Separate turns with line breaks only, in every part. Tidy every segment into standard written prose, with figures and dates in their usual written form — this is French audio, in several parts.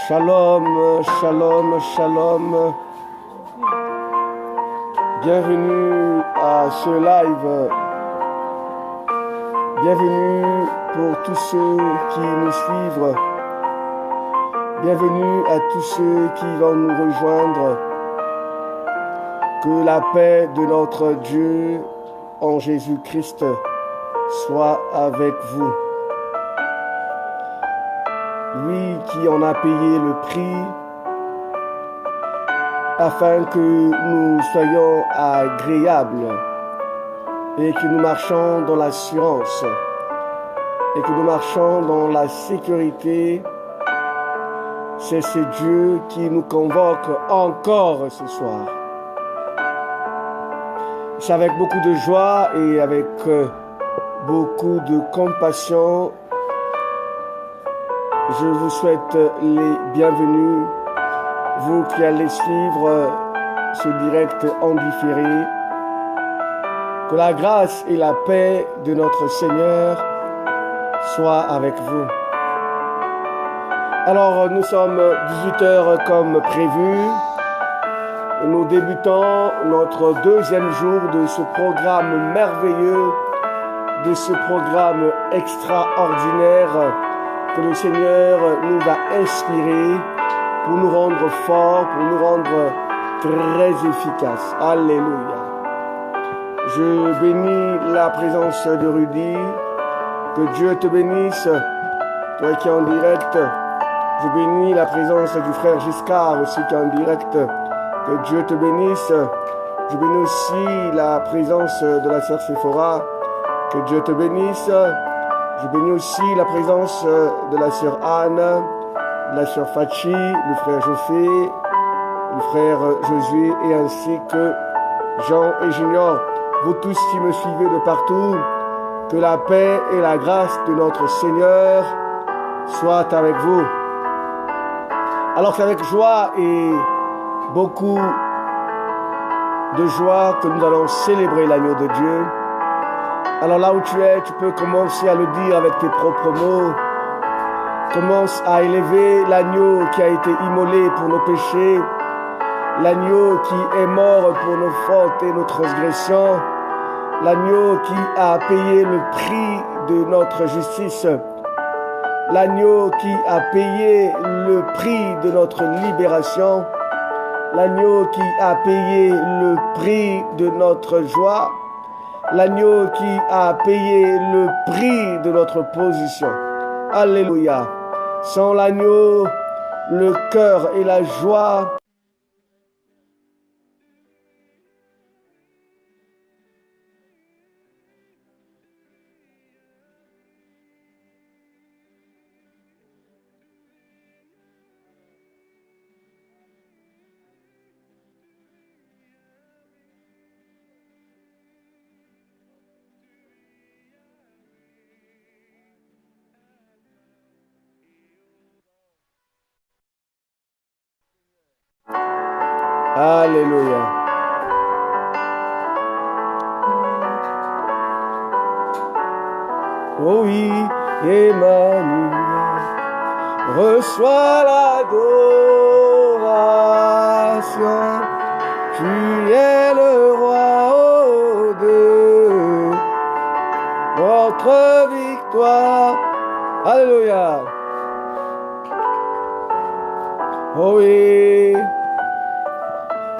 Shalom, shalom, shalom. Bienvenue à ce live. Bienvenue pour tous ceux qui nous suivent. Bienvenue à tous ceux qui vont nous rejoindre. Que la paix de notre Dieu en Jésus-Christ soit avec vous. Lui qui en a payé le prix afin que nous soyons agréables et que nous marchions dans l'assurance et que nous marchions dans la sécurité. C'est ce Dieu qui nous convoque encore ce soir. C'est avec beaucoup de joie et avec beaucoup de compassion. Je vous souhaite les bienvenus, vous qui allez suivre ce direct en différé. Que la grâce et la paix de notre Seigneur soient avec vous. Alors, nous sommes 18h comme prévu. Nous débutons notre deuxième jour de ce programme merveilleux, de ce programme extraordinaire que le Seigneur nous a inspiré pour nous rendre forts, pour nous rendre très efficaces. Alléluia. Je bénis la présence de Rudy. Que Dieu te bénisse. Toi qui es en direct, je bénis la présence du frère Giscard aussi qui est en direct. Que Dieu te bénisse. Je bénis aussi la présence de la sœur Sephora. Que Dieu te bénisse. Je bénis aussi la présence de la sœur Anne, de la sœur Fachi, le frère Jophé, le frère Josué et ainsi que Jean et Junior. Vous tous qui me suivez de partout, que la paix et la grâce de notre Seigneur soient avec vous. Alors c'est avec joie et beaucoup de joie que nous allons célébrer l'agneau de Dieu. Alors là où tu es, tu peux commencer à le dire avec tes propres mots. Commence à élever l'agneau qui a été immolé pour nos péchés, l'agneau qui est mort pour nos fautes et nos transgressions, l'agneau qui a payé le prix de notre justice, l'agneau qui a payé le prix de notre libération, l'agneau qui a payé le prix de notre joie, l'agneau qui a payé le prix de notre position. Alléluia. Sans l'agneau, le cœur et la joie Alléluia. Oh oui, Emmanuel, reçois l'adoration. Tu es le roi, oh de notre victoire. Alléluia. Oh oui.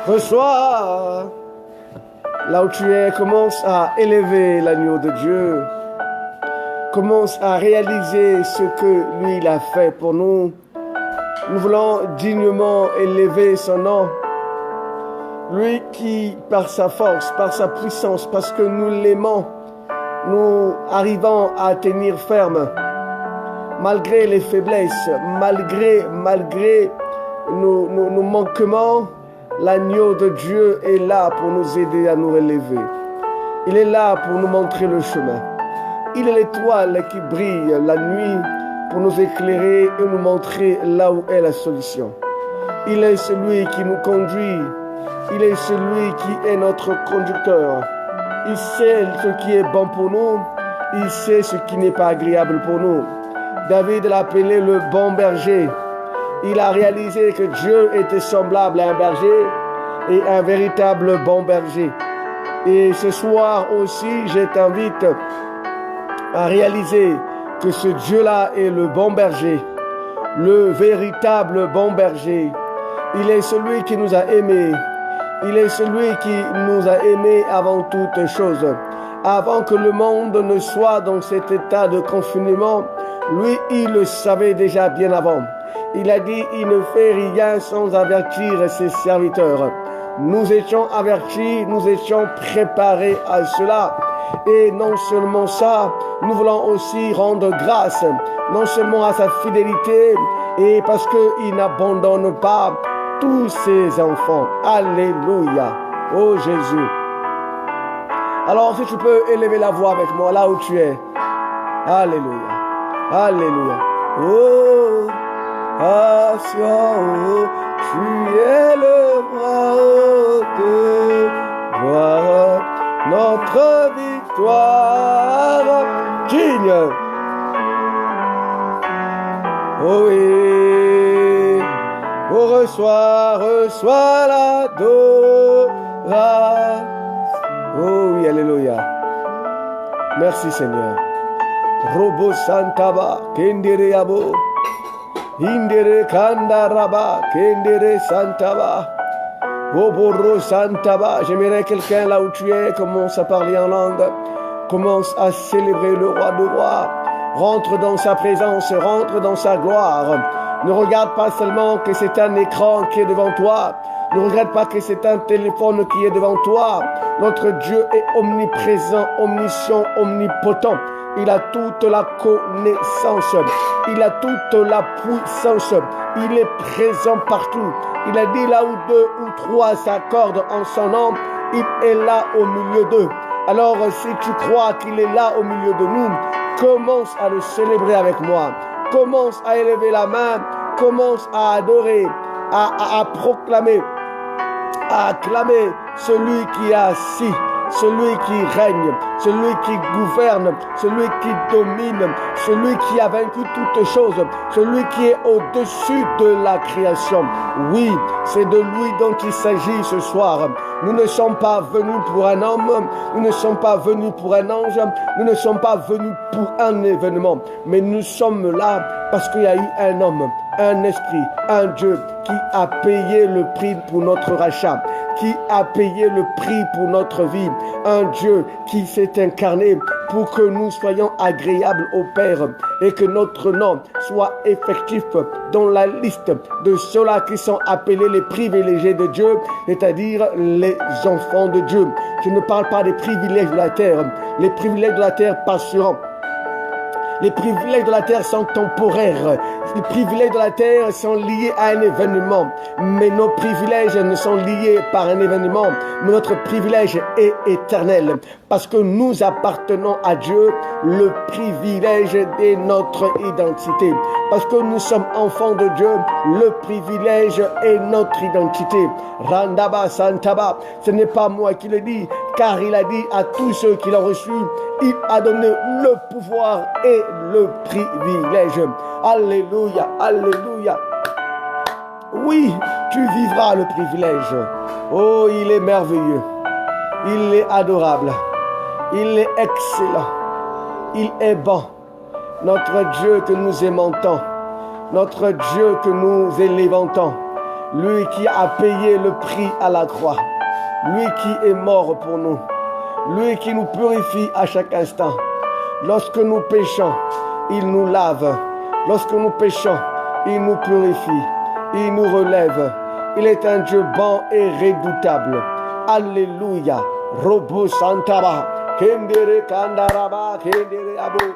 Reçois, là où tu es, commence à élever l'agneau de Dieu. Commence à réaliser ce que lui il a fait pour nous. Nous voulons dignement élever son nom. Lui qui, par sa force, par sa puissance, parce que nous l'aimons, nous arrivons à tenir ferme. Malgré les faiblesses, malgré nos manquements, l'agneau de Dieu est là pour nous aider à nous relever. Il est là pour nous montrer le chemin. Il est l'étoile qui brille la nuit pour nous éclairer et nous montrer là où est la solution. Il est celui qui nous conduit. Il est celui qui est notre conducteur. Il sait ce qui est bon pour nous. Il sait ce qui n'est pas agréable pour nous. David l'a appelé le bon berger. Il a réalisé que Dieu était semblable à un berger et un véritable bon berger. Et ce soir aussi, je t'invite à réaliser que ce Dieu-là est le bon berger, le véritable bon berger. Il est celui qui nous a aimés. Il est celui qui nous a aimés avant toute chose. Avant que le monde ne soit dans cet état de confinement, lui, il le savait déjà bien avant. Il a dit, il ne fait rien sans avertir ses serviteurs. Nous étions avertis, nous étions préparés à cela. Et non seulement ça, nous voulons aussi rendre grâce, non seulement à sa fidélité, et parce qu'il n'abandonne pas tous ses enfants. Alléluia. Oh Jésus. Alors si tu peux élever la voix avec moi là où tu es. Alléluia. Alléluia. Oh, Sion, tu es le roi de gloire, notre victoire digne. Oh oui, oh reçois l'adoration. Oh oui, alléluia. Merci Seigneur. Robo Santaba, Kendere Abo, Indere Kandaraba, Kendere Santaba, Oboro Santaba. J'aimerais quelqu'un là où tu es commence à parler en langue, commence à célébrer le roi de rois, rentre dans sa présence, rentre dans sa gloire. Ne regarde pas seulement que c'est un écran qui est devant toi. Ne regarde pas que c'est un téléphone qui est devant toi. Notre Dieu est omniprésent, omniscient, omnipotent. Il a toute la connaissance. Il a toute la puissance. Il est présent partout. Il a dit là où deux ou trois s'accordent en son nom, il est là au milieu d'eux. Alors si tu crois qu'il est là au milieu de nous, commence à le célébrer avec moi. Commence à élever la main. Commence à adorer, à proclamer, à acclamer celui qui est assis, celui qui règne, celui qui gouverne, celui qui domine, celui qui a vaincu toutes choses, celui qui est au-dessus de la création. Oui, c'est de lui dont il s'agit ce soir. Nous ne sommes pas venus pour un homme, nous ne sommes pas venus pour un ange, nous ne sommes pas venus pour un événement, mais nous sommes là parce qu'il y a eu un homme, un esprit, un Dieu qui a payé le prix pour notre rachat, qui a payé le prix pour notre vie, un Dieu qui s'est incarné pour que nous soyons agréables au Père et que notre nom soit effectif dans la liste de ceux-là qui sont appelés les privilégiés de Dieu, c'est-à-dire les enfants de Dieu. Je ne parle pas des privilèges de la terre. Les privilèges de la terre passeront. Les privilèges de la terre sont temporaires. Les privilèges de la terre sont liés à un événement. Mais nos privilèges ne sont liés par un événement. Mais notre privilège est éternel. Parce que nous appartenons à Dieu, le privilège est notre identité. Parce que nous sommes enfants de Dieu, le privilège est notre identité. Randaba Santaba, ce n'est pas moi qui le dis, car il a dit à tous ceux qui l'ont reçu, il a donné le pouvoir et le privilège. Alléluia, alléluia. Oui, tu vivras le privilège. Oh, il est merveilleux. Il est adorable. Il est excellent. Il est bon. Notre Dieu que nous aimons tant. Notre Dieu que nous élevons tant. Lui qui a payé le prix à la croix. Lui qui est mort pour nous. Lui qui nous purifie à chaque instant. Lorsque nous péchons, il nous lave. Lorsque nous péchons, il nous purifie. Il nous relève. Il est un Dieu bon et redoutable. Alléluia. Robo Santaba. Kendere Kandaraba. Kendere Abu.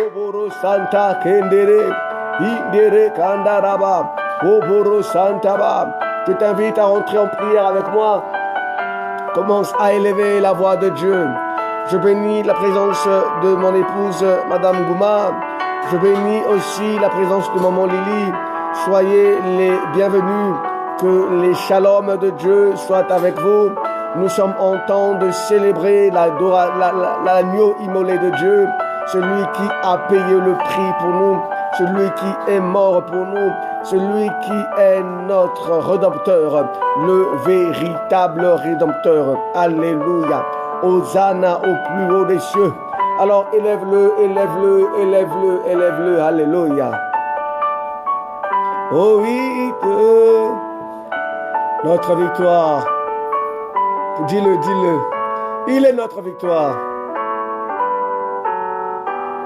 Oboro Santa. Kendere. Indere Kandaraba. Oboro Santaba. Je t'invite à rentrer en prière avec moi. Commence à élever la voix de Dieu. Je bénis la présence de mon épouse, Madame Gouma. Je bénis aussi la présence de Maman Lily. Soyez les bienvenus. Que les shalom de Dieu soient avec vous. Nous sommes en temps de célébrer l'agneau immolé de Dieu. Celui qui a payé le prix pour nous. celui qui est mort pour nous, celui qui est notre Rédempteur, le véritable Rédempteur. Alléluia. Hosanna au plus haut des cieux. Alors élève-le, élève-le, élève-le, élève-le. Alléluia. Oh oui, notre victoire. Dis-le, dis-le. Il est notre victoire.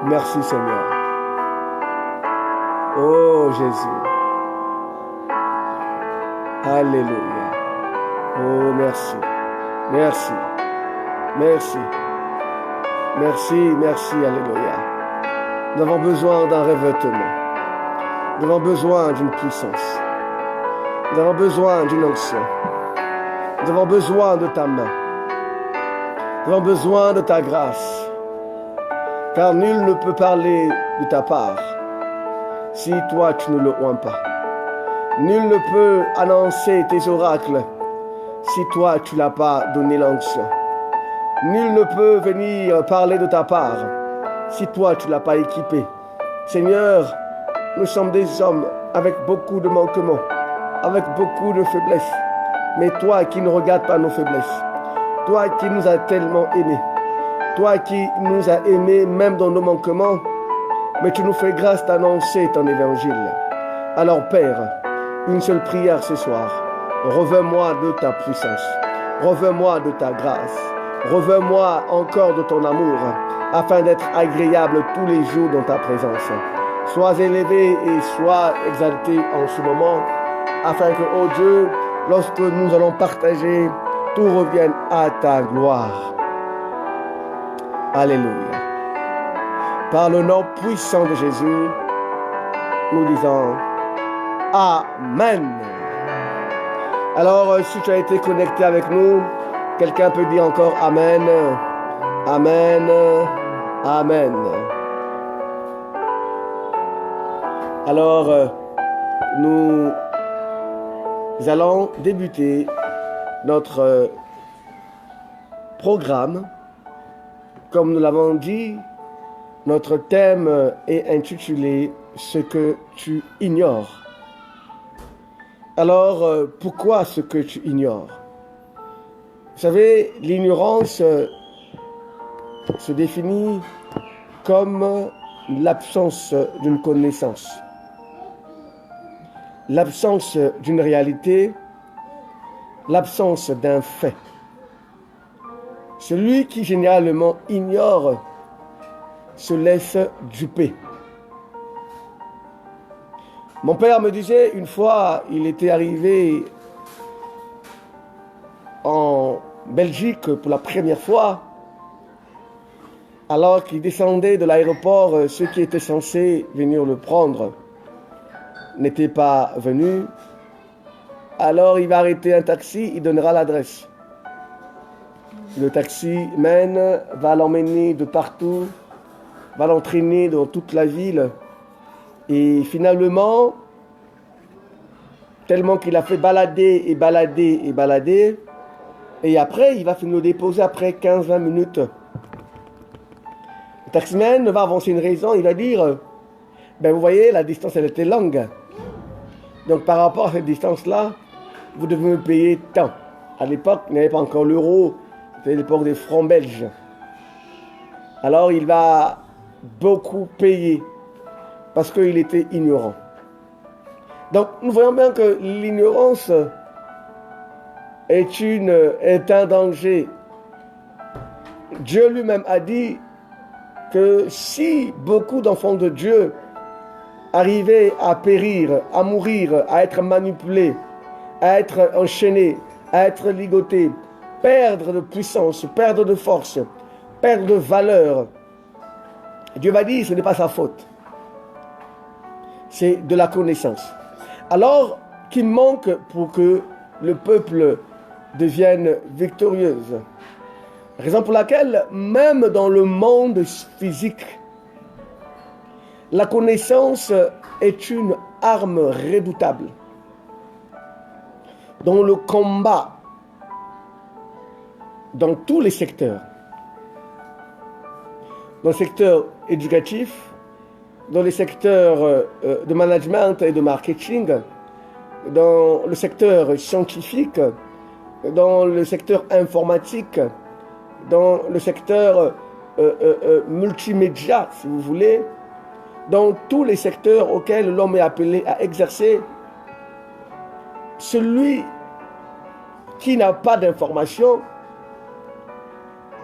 Merci Seigneur. Oh Jésus. Alléluia. Oh merci. Merci. Merci. Merci, merci, alléluia. Nous avons besoin d'un revêtement. Nous avons besoin d'une puissance. Nous avons besoin d'une onction. Nous avons besoin de ta main. Nous avons besoin de ta grâce. Car nul ne peut parler de ta part si toi tu ne le oins pas. Nul ne peut annoncer tes oracles si toi tu n'as pas donné l'onction. Nul ne peut venir parler de ta part si toi tu ne l'as pas équipé. Seigneur, nous sommes des hommes avec beaucoup de manquements, avec beaucoup de faiblesses. Mais toi qui ne regardes pas nos faiblesses, toi qui nous as tellement aimés, toi qui nous as aimés même dans nos manquements, mais tu nous fais grâce d'annoncer ton évangile. Alors Père, une seule prière ce soir. Revêt-moi de ta puissance. Revêt-moi de ta grâce. Revêt-moi encore de ton amour, afin d'être agréable tous les jours dans ta présence. Sois élevé et sois exalté en ce moment, afin que, ô Dieu, lorsque nous allons partager, tout revienne à ta gloire. Alléluia. Par le nom puissant de Jésus, nous disons Amen. Alors, si tu as été connecté avec nous, quelqu'un peut dire encore Amen, Amen, Amen. Alors, nous allons débuter notre programme. Comme nous l'avons dit, notre thème est intitulé « Ce que tu ignores ». Alors, pourquoi ce que tu ignores? Vous savez, l'ignorance se définit comme l'absence d'une connaissance, l'absence d'une réalité, l'absence d'un fait. Celui qui généralement ignore se laisse duper. Mon père me disait, une fois, il était arrivé en Belgique pour la première fois, alors qu'il descendait de l'aéroport, ceux qui étaient censés venir le prendre n'étaient pas venus. Alors il va arrêter un taxi, il donnera l'adresse. Le taxi-man va l'emmener de partout, va l'entraîner dans toute la ville. Et finalement, tellement qu'il a fait balader et balader et balader, et après, il va finir le déposer après 15-20 minutes. Le taximan va avancer une raison, il va dire, ben vous voyez, la distance, elle était longue. Donc par rapport à cette distance-là, vous devez me payer tant. À l'époque, il n'y avait pas encore l'euro, c'était l'époque des francs belges. Alors il va beaucoup payer parce qu'il était ignorant. Donc nous voyons bien que l'ignorance est un danger. Dieu lui-même a dit que si beaucoup d'enfants de Dieu arrivaient à périr, à mourir, à être manipulés, à être enchaînés, à être ligotés, perdre de puissance, perdre de force, perdre de valeur, Dieu va dire que ce n'est pas sa faute. C'est de la connaissance. Alors qu'il manque pour que le peuple devienne victorieuse. Raison pour laquelle, même dans le monde physique, la connaissance est une arme redoutable. Dans le combat, dans tous les secteurs, dans le secteur éducatif, dans les secteurs de management et de marketing, dans le secteur scientifique, dans le secteur informatique, dans le secteur multimédia, si vous voulez, dans tous les secteurs auxquels l'homme est appelé à exercer. Celui qui n'a pas d'information,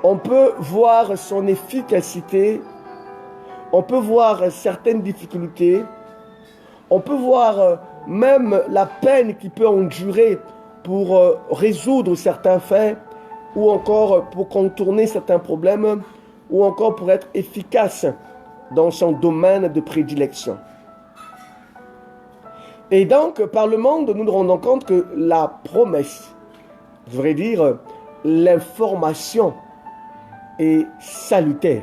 on peut voir son efficacité, on peut voir certaines difficultés, on peut voir même la peine qu'il peut endurer pour résoudre certains faits, ou encore pour contourner certains problèmes, ou encore pour être efficace dans son domaine de prédilection. Et donc, par le monde, nous nous rendons compte que la promesse, je voudrais dire, l'information est salutaire.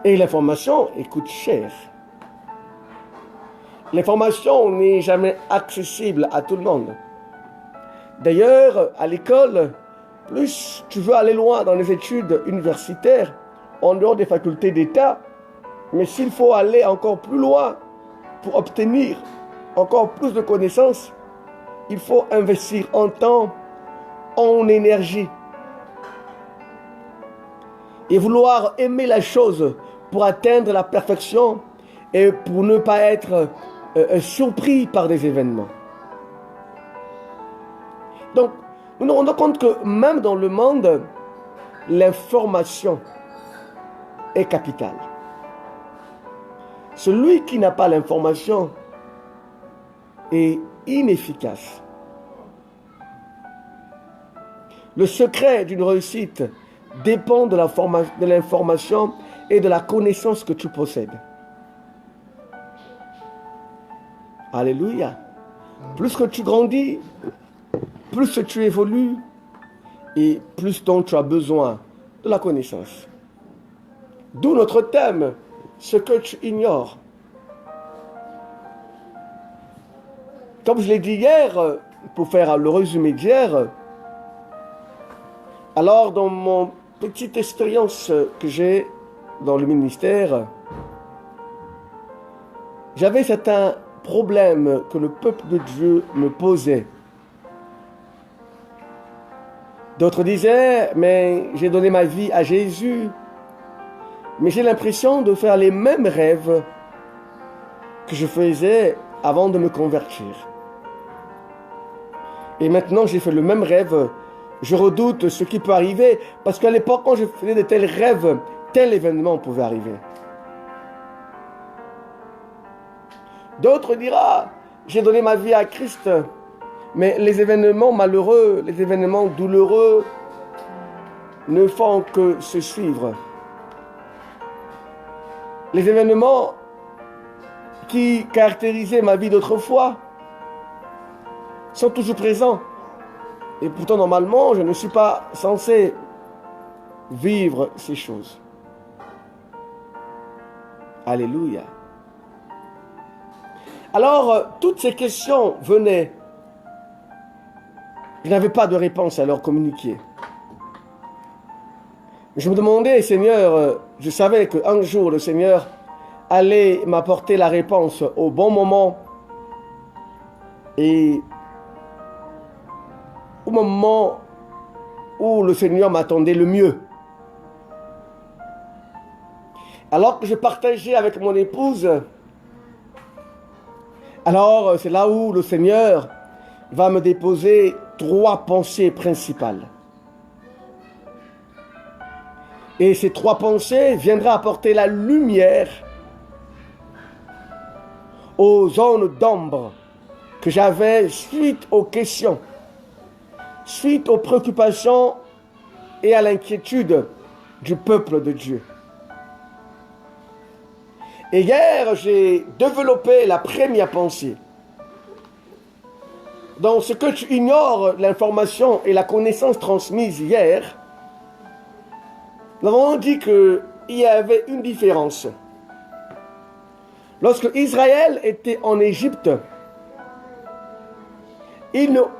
Et l'information coûte cher. L'information n'est jamais accessible à tout le monde. D'ailleurs, à l'école, plus tu veux aller loin dans les études universitaires, en dehors des facultés d'État, mais s'il faut aller encore plus loin pour obtenir encore plus de connaissances, il faut investir en temps, en énergie. Et vouloir aimer la chose pour atteindre la perfection et pour ne pas être surpris par des événements. Donc, nous nous rendons compte que même dans le monde, l'information est capitale. Celui qui n'a pas l'information est inefficace. Le secret d'une réussite dépend de l'information et de la connaissance que tu possèdes. Alléluia. Plus que tu grandis, plus que tu évolues, et plus dont tu as besoin de la connaissance. D'où notre thème, ce que tu ignores. Comme je l'ai dit hier, pour faire le résumé d'hier, alors dans mon petite expérience que j'ai dans le ministère, j'avais certains problèmes que le peuple de Dieu me posait. D'autres disaient, mais j'ai donné ma vie à Jésus, mais j'ai l'impression de faire les mêmes rêves que je faisais avant de me convertir. Et maintenant, j'ai fait le même rêve. Je redoute ce qui peut arriver, parce qu'à l'époque, quand je faisais de tels rêves, tel événement pouvait arriver. D'autres diront, j'ai donné ma vie à Christ, mais les événements malheureux, les événements douloureux ne font que se suivre. Les événements qui caractérisaient ma vie d'autrefois sont toujours présents. Et pourtant, normalement, je ne suis pas censé vivre ces choses. Alléluia. Alors, toutes ces questions venaient. Je n'avais pas de réponse à leur communiquer. Je me demandais, Seigneur, je savais qu'un jour, le Seigneur allait m'apporter la réponse au bon moment et au moment où le Seigneur m'attendait le mieux. Alors que je partageais avec mon épouse, alors c'est là où le Seigneur va me déposer 3 pensées principales. Et ces 3 pensées viendraient apporter la lumière aux zones d'ombre que j'avais suite aux questions, suite aux préoccupations et à l'inquiétude du peuple de Dieu. Et hier, j'ai développé la première pensée. Dans ce que tu ignores, l'information et la connaissance transmise hier, nous avons dit qu'il y avait une différence. Lorsque Israël était en Égypte,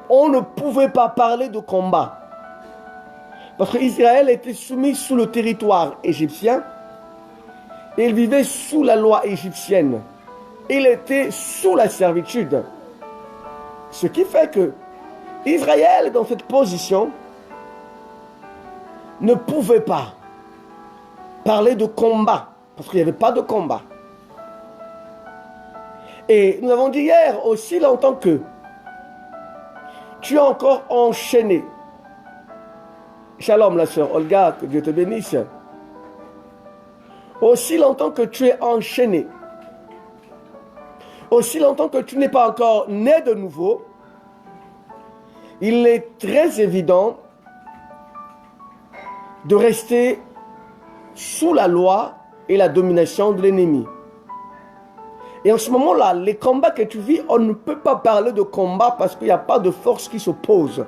on ne pouvait pas parler de combat. Parce qu'Israël était soumis sous le territoire égyptien Il vivait sous la loi égyptienne. Il était sous la servitude. Ce qui fait que Israël, dans cette position, ne pouvait pas parler de combat, parce qu'il n'y avait pas de combat. Et nous avons dit hier, aussi longtemps que tu es encore enchaîné. Shalom la sœur Olga, que Dieu te bénisse. Aussi longtemps que tu es enchaîné, aussi longtemps que tu n'es pas encore né de nouveau, il est très évident de rester sous la loi et la domination de l'ennemi. Et en ce moment-là, les combats que tu vis, on ne peut pas parler de combat parce qu'il n'y a pas de force qui s'oppose.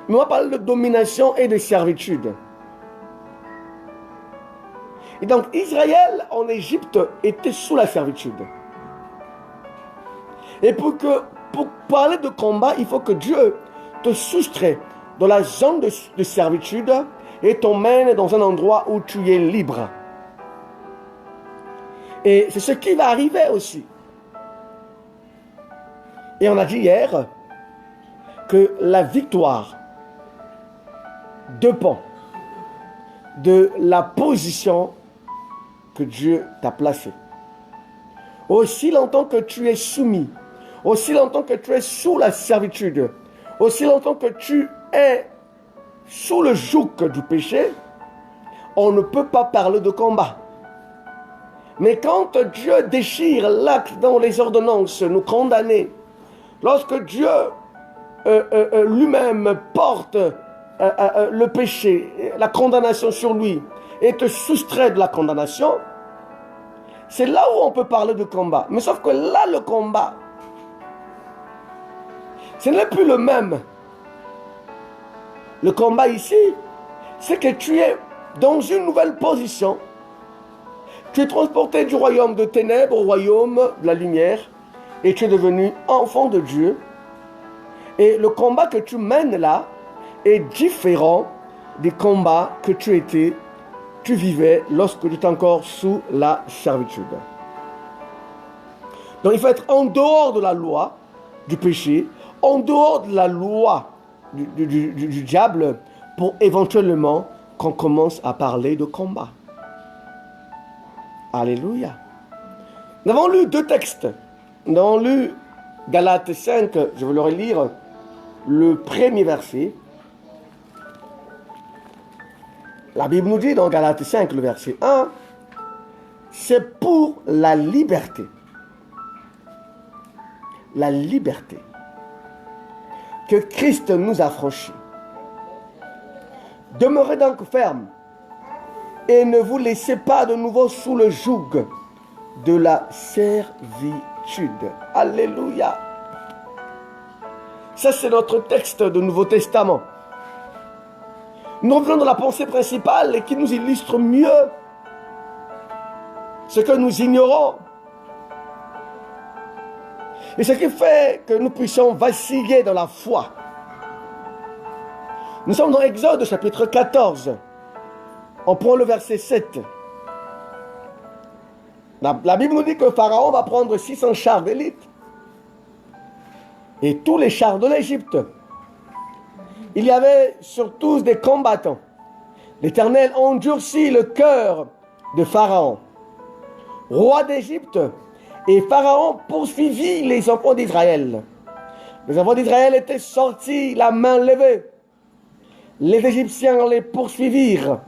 Mais on va parler de domination et de servitude. Et donc Israël en Égypte était sous la servitude. Et pour parler de combat, il faut que Dieu te soustrait dans la zone de servitude et t'emmène dans un endroit où tu es libre. Et c'est ce qui va arriver aussi. Et on a dit hier que la victoire dépend de la position que Dieu t'a placée. Aussi longtemps que tu es soumis, aussi longtemps que tu es sous la servitude, aussi longtemps que tu es sous le joug du péché, on ne peut pas parler de combat. Mais quand Dieu déchire l'acte dans les ordonnances nous condamner, lorsque Dieu lui-même porte le péché, la condamnation sur lui, et te soustrait de la condamnation, c'est là où on peut parler de combat. Mais sauf que là, le combat, ce n'est plus le même. Le combat ici, c'est que tu es dans une nouvelle position. Tu es transporté du royaume de ténèbres au royaume de la lumière et tu es devenu enfant de Dieu. Et le combat que tu mènes là est différent des combats que tu vivais lorsque tu étais encore sous la servitude. Donc il faut être en dehors de la loi du péché, en dehors de la loi du diable, pour éventuellement qu'on commence à parler de combat. Alléluia. Nous avons lu deux textes. Nous avons lu Galates 5, je vais le relire, le premier verset. La Bible nous dit dans Galates 5, le verset 1, c'est pour la liberté que Christ nous a franchis. Demeurez donc fermes et ne vous laissez pas de nouveau sous le joug de la servitude. Alléluia. Ça, c'est notre texte du Nouveau Testament. Nous revenons de la pensée principale et qui nous illustre mieux ce que nous ignorons. Et ce qui fait que nous puissions vaciller dans la foi. Nous sommes dans Exode chapitre 14. On prend le verset 7. La Bible nous dit que Pharaon va prendre 600 chars d'élite. Et tous les chars de l'Égypte. Il y avait sur tous des combattants. L'Éternel endurcit le cœur de Pharaon, roi d'Égypte, et Pharaon poursuivit les enfants d'Israël. Les enfants d'Israël étaient sortis la main levée. Les Égyptiens les poursuivirent.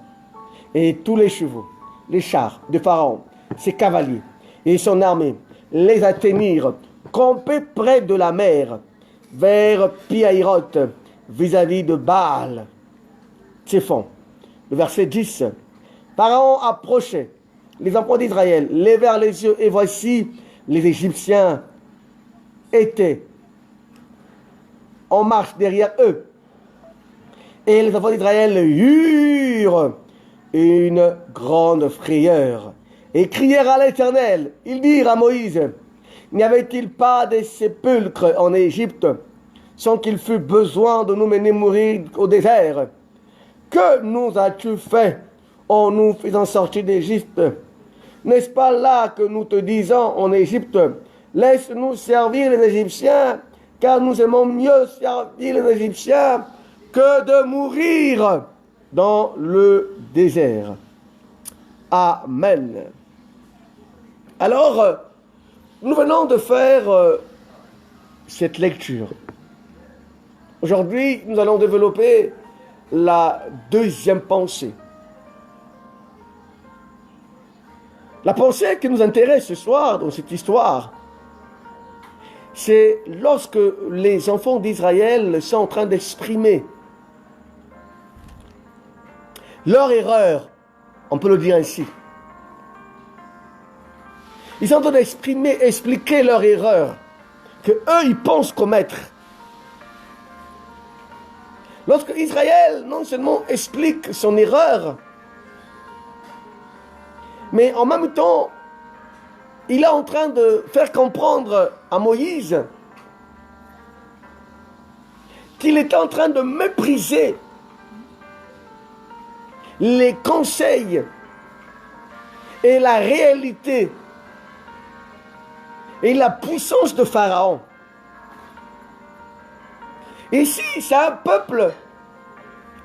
Et tous les chevaux, les chars de Pharaon, ses cavaliers et son armée les atteignirent, campés près de la mer, vers Pi-Hahiroth, vis-à-vis de Baal. Tséphon. Le verset 10. Pharaon approchait. Les enfants d'Israël levèrent les yeux et voici les Égyptiens étaient en marche derrière eux. Et les enfants d'Israël eurent une grande frayeur et crièrent à l'Éternel. Ils dirent à Moïse, n'y avait-il pas des sépulcres en Égypte sans qu'il fût besoin de nous mener mourir au désert? Que nous as-tu fait en nous faisant sortir d'Égypte. N'est-ce pas là que nous te disons en Égypte, laisse-nous servir les Égyptiens, car nous aimons mieux servir les Égyptiens que de mourir dans le désert. Amen. Alors, nous venons de faire cette lecture. Aujourd'hui, nous allons développer la deuxième pensée. La pensée qui nous intéresse ce soir dans cette histoire, c'est lorsque les enfants d'Israël sont en train d'exprimer leur erreur, on peut le dire ainsi. Ils sont en train expliquer leur erreur, que eux ils pensent commettre. Lorsque Israël non seulement explique son erreur, mais en même temps, il est en train de faire comprendre à Moïse qu'il est en train de mépriser les conseils et la réalité et la puissance de Pharaon. Ici, c'est un peuple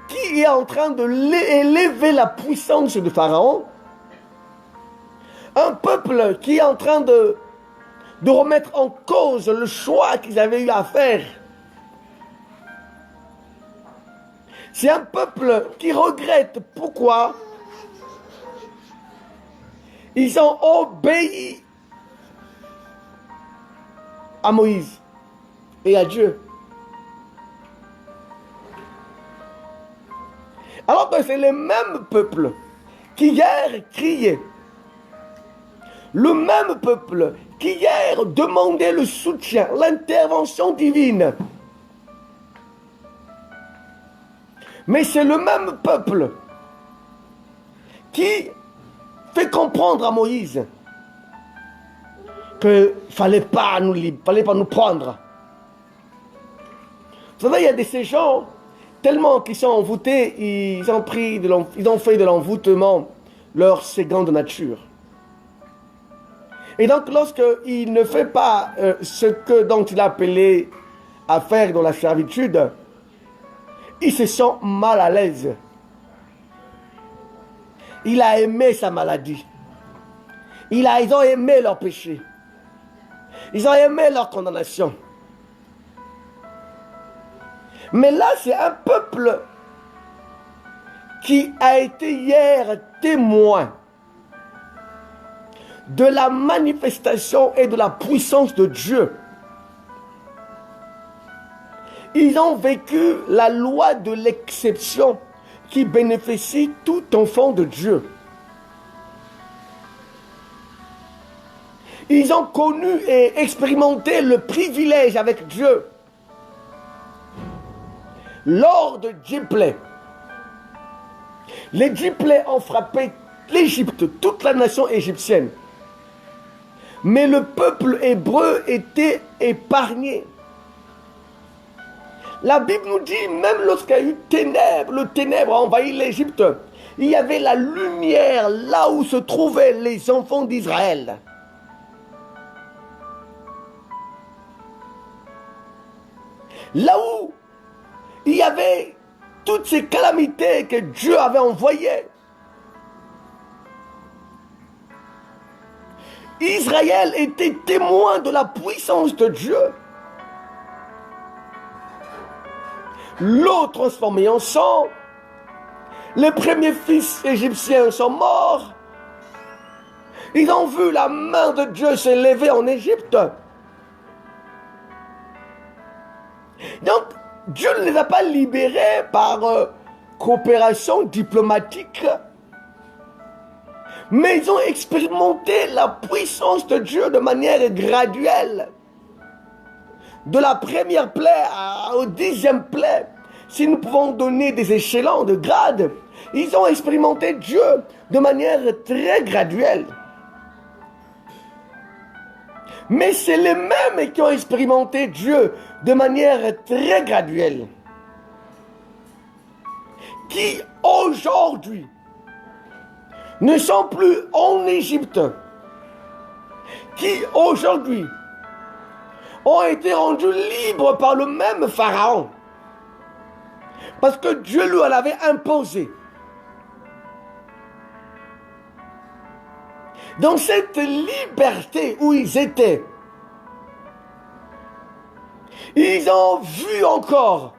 qui est en train de élever la puissance de Pharaon. Un peuple qui est en train de remettre en cause le choix qu'ils avaient eu à faire. C'est un peuple qui regrette pourquoi ils ont obéi à Moïse et à Dieu. Alors que c'est le même peuple qui hier criait. Le même peuple qui hier demandait le soutien, l'intervention divine. Mais c'est le même peuple qui fait comprendre à Moïse qu'il ne fallait pas nous prendre. Vous savez, il y a de ces gens, tellement qu'ils sont envoûtés, ils ont fait de l'envoûtement leur seconde nature. Et donc, lorsqu'il ne fait pas ce dont il a appelé à faire dans la servitude, il se sent mal à l'aise. Il a aimé sa maladie. Ils ont aimé leur péché. Ils ont aimé leur condamnation. Mais là, c'est un peuple qui a été hier témoin de la manifestation et de la puissance de Dieu. Ils ont vécu la loi de l'exception qui bénéficie tout enfant de Dieu. Ils ont connu et expérimenté le privilège avec Dieu. Lors de Djiplé, les Djiplés ont frappé l'Égypte, toute la nation égyptienne. Mais le peuple hébreu était épargné. La Bible nous dit, même lorsqu'il y a eu ténèbres, le ténèbre a envahi l'Égypte, il y avait la lumière là où se trouvaient les enfants d'Israël. Là où il y avait toutes ces calamités que Dieu avait envoyées. Israël était témoin de la puissance de Dieu. L'eau transformée en sang. Les premiers fils égyptiens sont morts. Ils ont vu la main de Dieu s'élever en Égypte. Donc, Dieu ne les a pas libérés par coopération diplomatique. Mais ils ont expérimenté la puissance de Dieu de manière graduelle. De la première plaie au 10e plaie, si nous pouvons donner des échelons de grade, ils ont expérimenté Dieu de manière très graduelle. Mais c'est les mêmes qui ont expérimenté Dieu de manière très graduelle, qui aujourd'hui ne sont plus en Égypte, qui aujourd'hui ont été rendus libres par le même Pharaon, parce que Dieu lui en avait imposé. Dans cette liberté où ils étaient, ils ont vu encore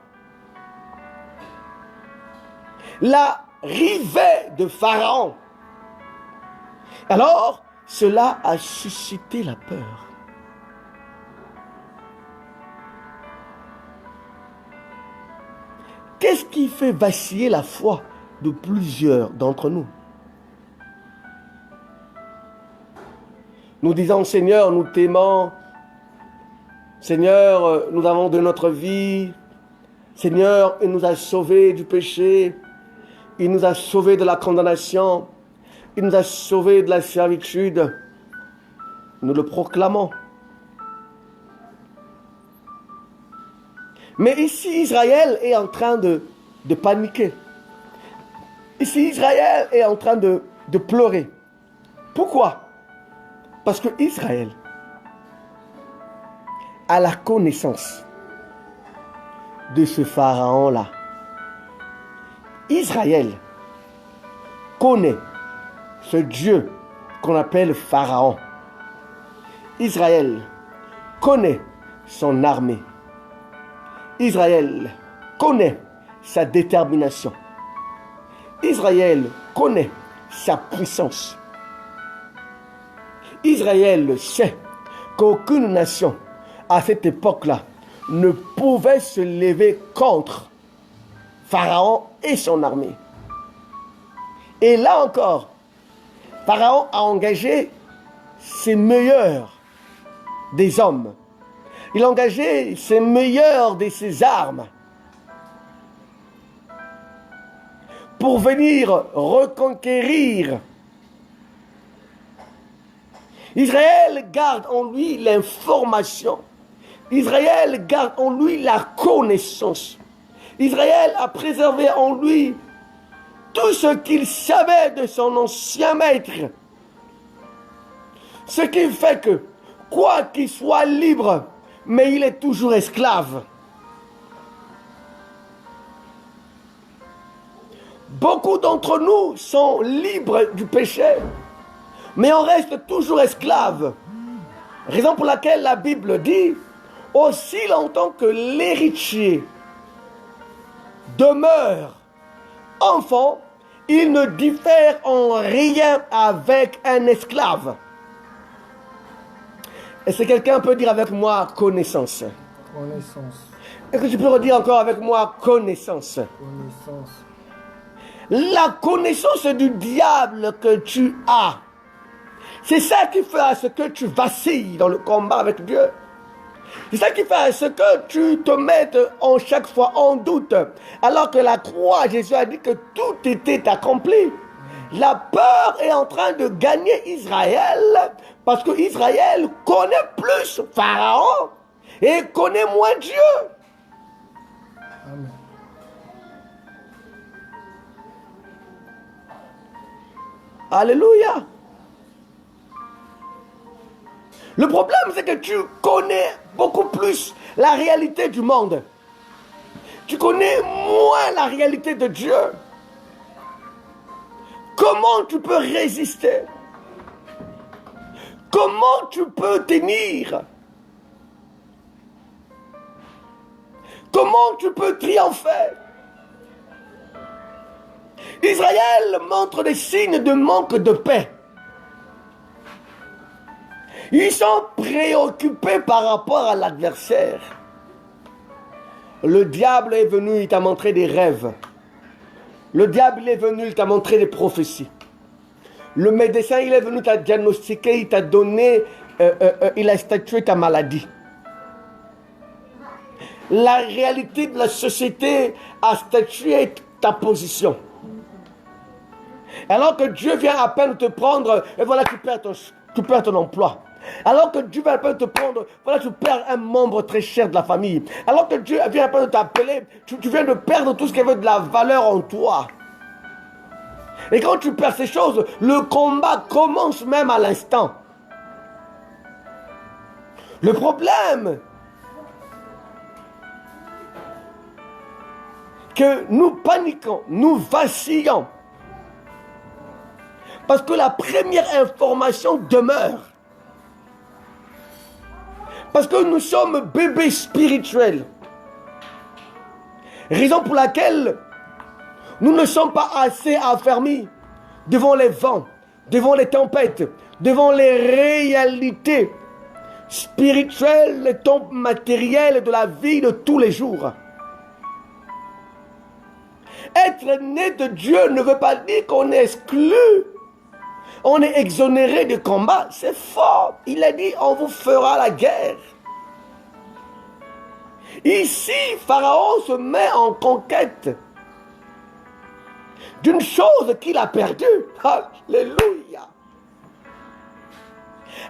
l'arrivée de Pharaon. Alors, cela a suscité la peur. Qu'est-ce qui fait vaciller la foi de plusieurs d'entre nous? Nous disons, Seigneur, nous t'aimons. Seigneur, nous avons de notre vie. Seigneur, il nous a sauvés du péché. Il nous a sauvés de la condamnation. Il nous a sauvés de la servitude. Nous le proclamons. Mais ici, Israël est en train de paniquer. Ici, Israël est en train de pleurer. Pourquoi? Parce que Israël a la connaissance de ce pharaon-là. Israël connaît ce Dieu qu'on appelle Pharaon. Israël connaît son armée. Israël connaît sa détermination. Israël connaît sa puissance. Israël sait qu'aucune nation à cette époque-là ne pouvait se lever contre Pharaon et son armée. Et là encore, Pharaon a engagé ses meilleurs des hommes. Il a engagé ses meilleurs de ses armes pour venir reconquérir. Israël garde en lui l'information. Israël garde en lui la connaissance. Israël a préservé en lui tout ce qu'il savait de son ancien maître. Ce qui fait que, quoi qu'il soit libre, mais il est toujours esclave. Beaucoup d'entre nous sont libres du péché, mais on reste toujours esclave. Raison pour laquelle la Bible dit, aussi longtemps que l'héritier demeure enfant, il ne diffère en rien avec un esclave. Est-ce que quelqu'un peut dire avec moi connaissance?
Connaissance.
Est-ce que tu peux redire encore avec moi connaissance?
Connaissance.
La connaissance du diable que tu as, c'est ça qui fait à ce que tu vacilles dans le combat avec Dieu. C'est ça qui fait à ce que tu te mettes en chaque fois en doute. Alors que la croix, Jésus a dit que tout était accompli. La peur est en train de gagner Israël parce que Israël connaît plus Pharaon et connaît moins Dieu.
Amen.
Alléluia. Le problème, c'est que tu connais beaucoup plus la réalité du monde. Tu connais moins la réalité de Dieu. Comment tu peux résister? Comment tu peux tenir? Comment tu peux triompher? Israël montre des signes de manque de paix. Ils sont préoccupés par rapport à l'adversaire. Le diable est venu, il t'a montré des rêves. Le diable est venu, il t'a montré des prophéties. Le médecin, il est venu t'a diagnostiqué, il t'a donné, il a statué ta maladie. La réalité de la société a statué ta position. Alors que Dieu vient à peine te prendre, et voilà, tu perds ton emploi. Alors que Dieu vient à peine te prendre, voilà, tu perds un membre très cher de la famille. Alors que Dieu vient à peine t'appeler, tu viens de perdre tout ce qui avait de la valeur en toi. Et quand tu perds ces choses, le combat commence même à l'instant. Le problème, que nous paniquons, nous vacillons, parce que la première information demeure. Parce que nous sommes bébés spirituels. Raison pour laquelle nous ne sommes pas assez affermis devant les vents, devant les tempêtes, devant les réalités spirituelles, les tombes matérielles de la vie de tous les jours. Être né de Dieu ne veut pas dire qu'on est exclu. On est exonéré de combat. C'est fort. Il a dit, on vous fera la guerre. Ici, Pharaon se met en conquête d'une chose qu'il a perdue. Alléluia.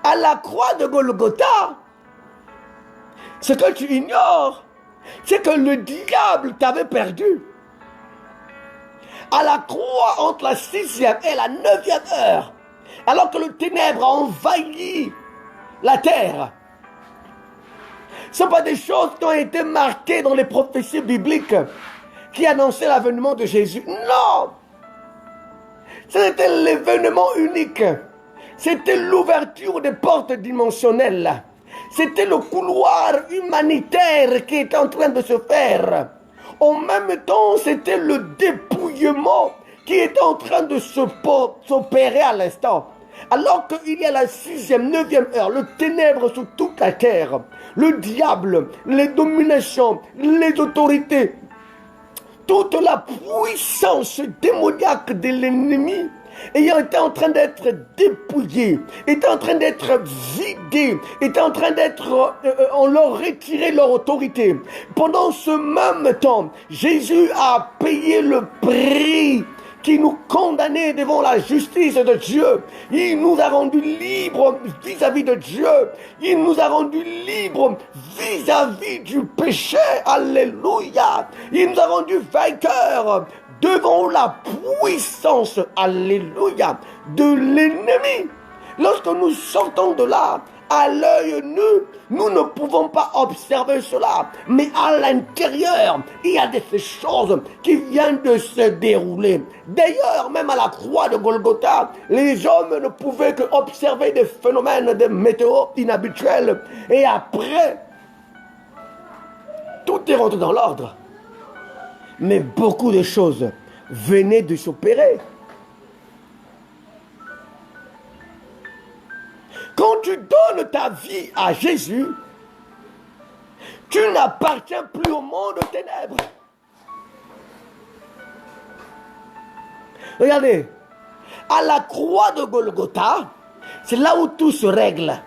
À la croix de Golgotha, ce que tu ignores, c'est que le diable t'avait perdu. À la croix, entre la 6e et la 9e heure, alors que le ténèbre a envahi la terre. Ce ne sont pas des choses qui ont été marquées dans les prophéties bibliques qui annonçaient l'avènement de Jésus. Non! C'était l'événement unique. C'était l'ouverture des portes dimensionnelles. C'était le couloir humanitaire qui était en train de se faire. En même temps, c'était le dépouillement qui était en train de s'opérer à l'instant. Alors qu'il y a la 6e, 9e heure, le ténèbre sur toute la terre, le diable, les dominations, les autorités, toute la puissance démoniaque de l'ennemi ayant été en train d'être dépouillée, était en train d'être vidée, était en train d'être, on leur retirait leur autorité. Pendant ce même temps, Jésus a payé le prix qui nous condamnait devant la justice de Dieu. Il nous a rendus libres vis-à-vis de Dieu. Il nous a rendus libres vis-à-vis du péché. Alléluia. Il nous a rendus vainqueurs devant la puissance, alléluia, de l'ennemi. Lorsque nous sortons de là, à l'œil nu, nous ne pouvons pas observer cela. Mais à l'intérieur, il y a des choses qui viennent de se dérouler. D'ailleurs, même à la croix de Golgotha, les hommes ne pouvaient que observer des phénomènes de météo inhabituels. Et après, tout est rentré dans l'ordre. Mais beaucoup de choses venaient de s'opérer. Quand tu donnes ta vie à Jésus, tu n'appartiens plus au monde des ténèbres. Regardez, à la croix de Golgotha, c'est là où tout se règle.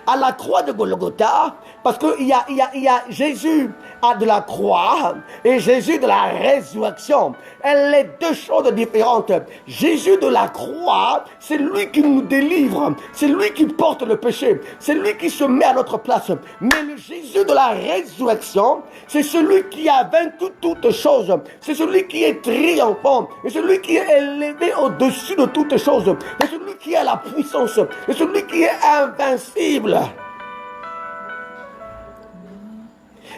À la croix de Golgotha, parce qu'il y a Jésus de la croix et Jésus de la résurrection. Les deux choses différentes. Jésus de la croix, c'est lui qui nous délivre. C'est lui qui porte le péché. C'est lui qui se met à notre place. Mais le Jésus de la résurrection, c'est celui qui a vaincu toutes choses. C'est celui qui est triomphant. C'est celui qui est élevé au-dessus de toutes choses. C'est celui qui a la puissance. C'est celui qui est invincible.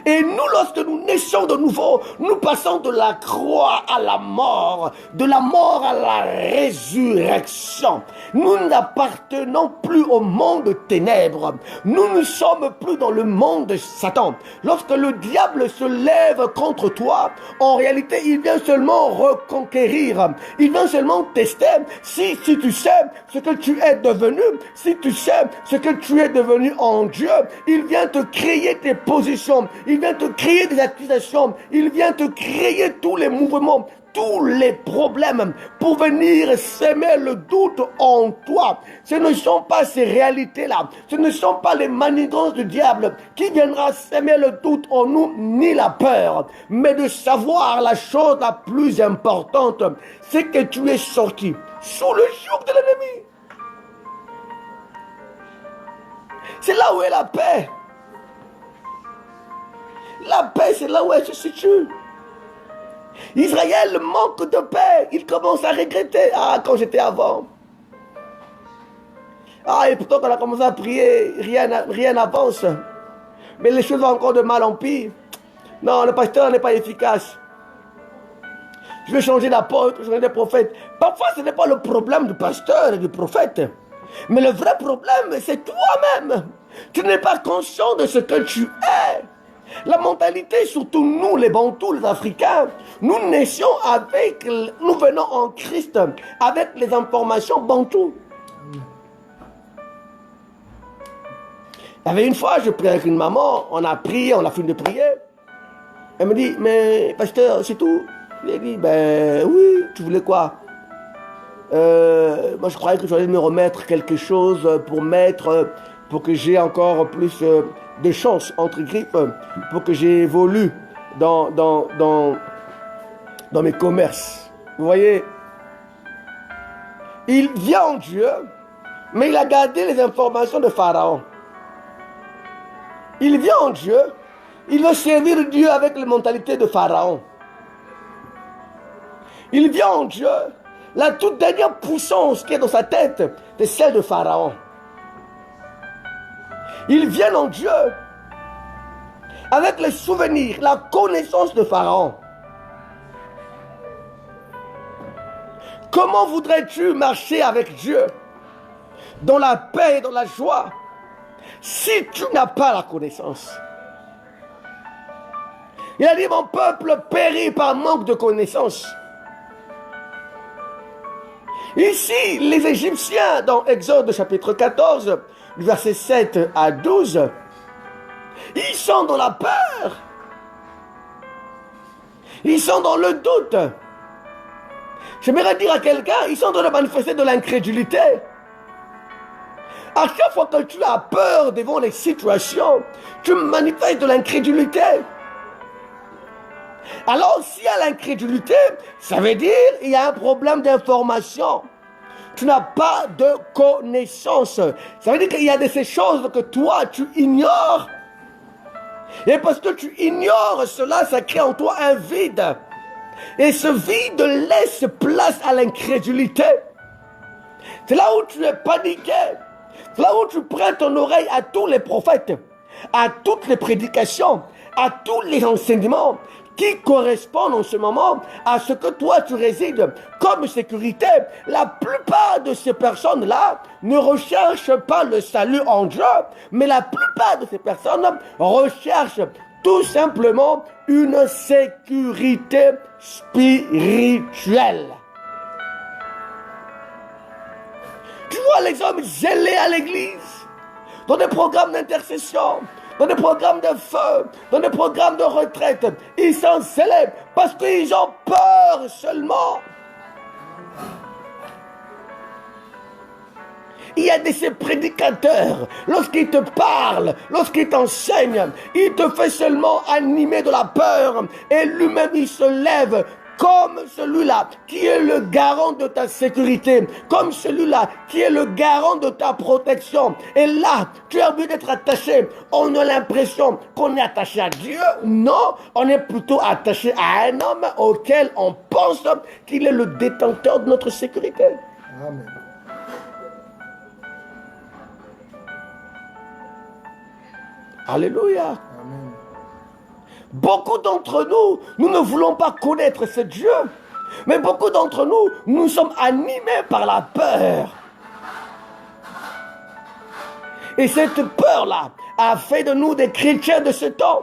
Et nous, lorsque nous naissons de nouveau, nous passons de la croix à la mort, de la mort à la résurrection. Nous n'appartenons plus au monde des ténèbres. Nous ne sommes plus dans le monde de Satan. Lorsque le diable se lève contre toi, en réalité, il vient seulement reconquérir. Il vient seulement tester si tu sais ce que tu es devenu, si tu sais ce que tu es devenu en Dieu. Il vient te créer tes positions. Il vient te créer des accusations. Il vient te créer tous les mouvements, tous les problèmes pour venir s'aimer le doute en toi. Ce ne sont pas ces réalités-là. Ce ne sont pas les manigances du diable qui viendra s'aimer le doute en nous, ni la peur. Mais de savoir la chose la plus importante, c'est que tu es sorti sous le joug de l'ennemi. C'est là où est la paix. La paix, c'est là où elle se situe. Israël manque de paix. Il commence à regretter. Ah, quand j'étais avant. Ah, et pourtant, quand on a commencé à prier, rien n'avance. Mais les choses vont encore de mal en pire. Non, le pasteur n'est pas efficace. Je vais changer d'apôtre, changer de prophète. Parfois, ce n'est pas le problème du pasteur et du prophète. Mais le vrai problème, c'est toi-même. Tu n'es pas conscient de ce que tu es. La mentalité, surtout nous, les Bantous, les Africains, nous naissions avec, nous venons en Christ avec les informations Bantous. Il y avait une fois, je priais avec une maman, on a prié, on a fini de prier. Elle me dit, mais pasteur, c'est tout? J'ai dit, ben oui, tu voulais quoi? Moi je croyais que je allais me remettre quelque chose pour que j'ai encore plus de chance, entre griffes, pour que j'évolue dans mes commerces. Vous voyez? Il vient en Dieu, mais il a gardé les informations de Pharaon. Il vient en Dieu, il veut servir Dieu avec les mentalités de Pharaon. Il vient en Dieu, la toute dernière puissance qui est dans sa tête, c'est celle de Pharaon. Il vient en Dieu, avec les souvenirs, la connaissance de Pharaon. Comment voudrais-tu marcher avec Dieu dans la paix et dans la joie si tu n'as pas la connaissance? Il a dit, mon peuple périt par manque de connaissance. Ici, les Égyptiens, dans Exode chapitre 14, versets 7 à 12, ils sont dans la peur. Ils sont dans le doute. J'aimerais dire à quelqu'un, ils sont en train de manifester de l'incrédulité. À chaque fois que tu as peur devant les situations, tu manifestes de l'incrédulité. Alors, s'il y a l'incrédulité, ça veut dire qu'il y a un problème d'information. Tu n'as pas de connaissance. Ça veut dire qu'il y a de ces choses que toi, tu ignores. Et parce que tu ignores cela, ça crée en toi un vide. Et ce vide laisse place à l'incrédulité. C'est là où tu es paniqué. C'est là où tu prêtes ton oreille à tous les prophètes, à toutes les prédications, à tous les enseignements qui correspondent en ce moment à ce que toi tu résides comme sécurité. La plupart de ces personnes-là ne recherchent pas le salut en Dieu, mais la plupart de ces personnes recherchent tout simplement une sécurité spirituelle. Tu vois les hommes zélés à l'église, dans des programmes d'intercession, dans des programmes de feu, dans des programmes de retraite. Ils sont zélés parce qu'ils ont peur seulement. Il y a de ces prédicateurs, lorsqu'ils te parlent, lorsqu'ils t'enseignent, il te fait seulement animer de la peur et lui-même il se lève comme celui-là qui est le garant de ta sécurité, comme celui-là qui est le garant de ta protection. Et là, tu as envie d'être attaché. On a l'impression qu'on est attaché à Dieu. Non, on est plutôt attaché à un homme auquel on pense qu'il est le détenteur de notre sécurité.
Amen.
Alléluia.
Amen.
Beaucoup d'entre nous, nous ne voulons pas connaître ce Dieu. Mais beaucoup d'entre nous, nous sommes animés par la peur. Et cette peur-là a fait de nous des chrétiens de ce temps.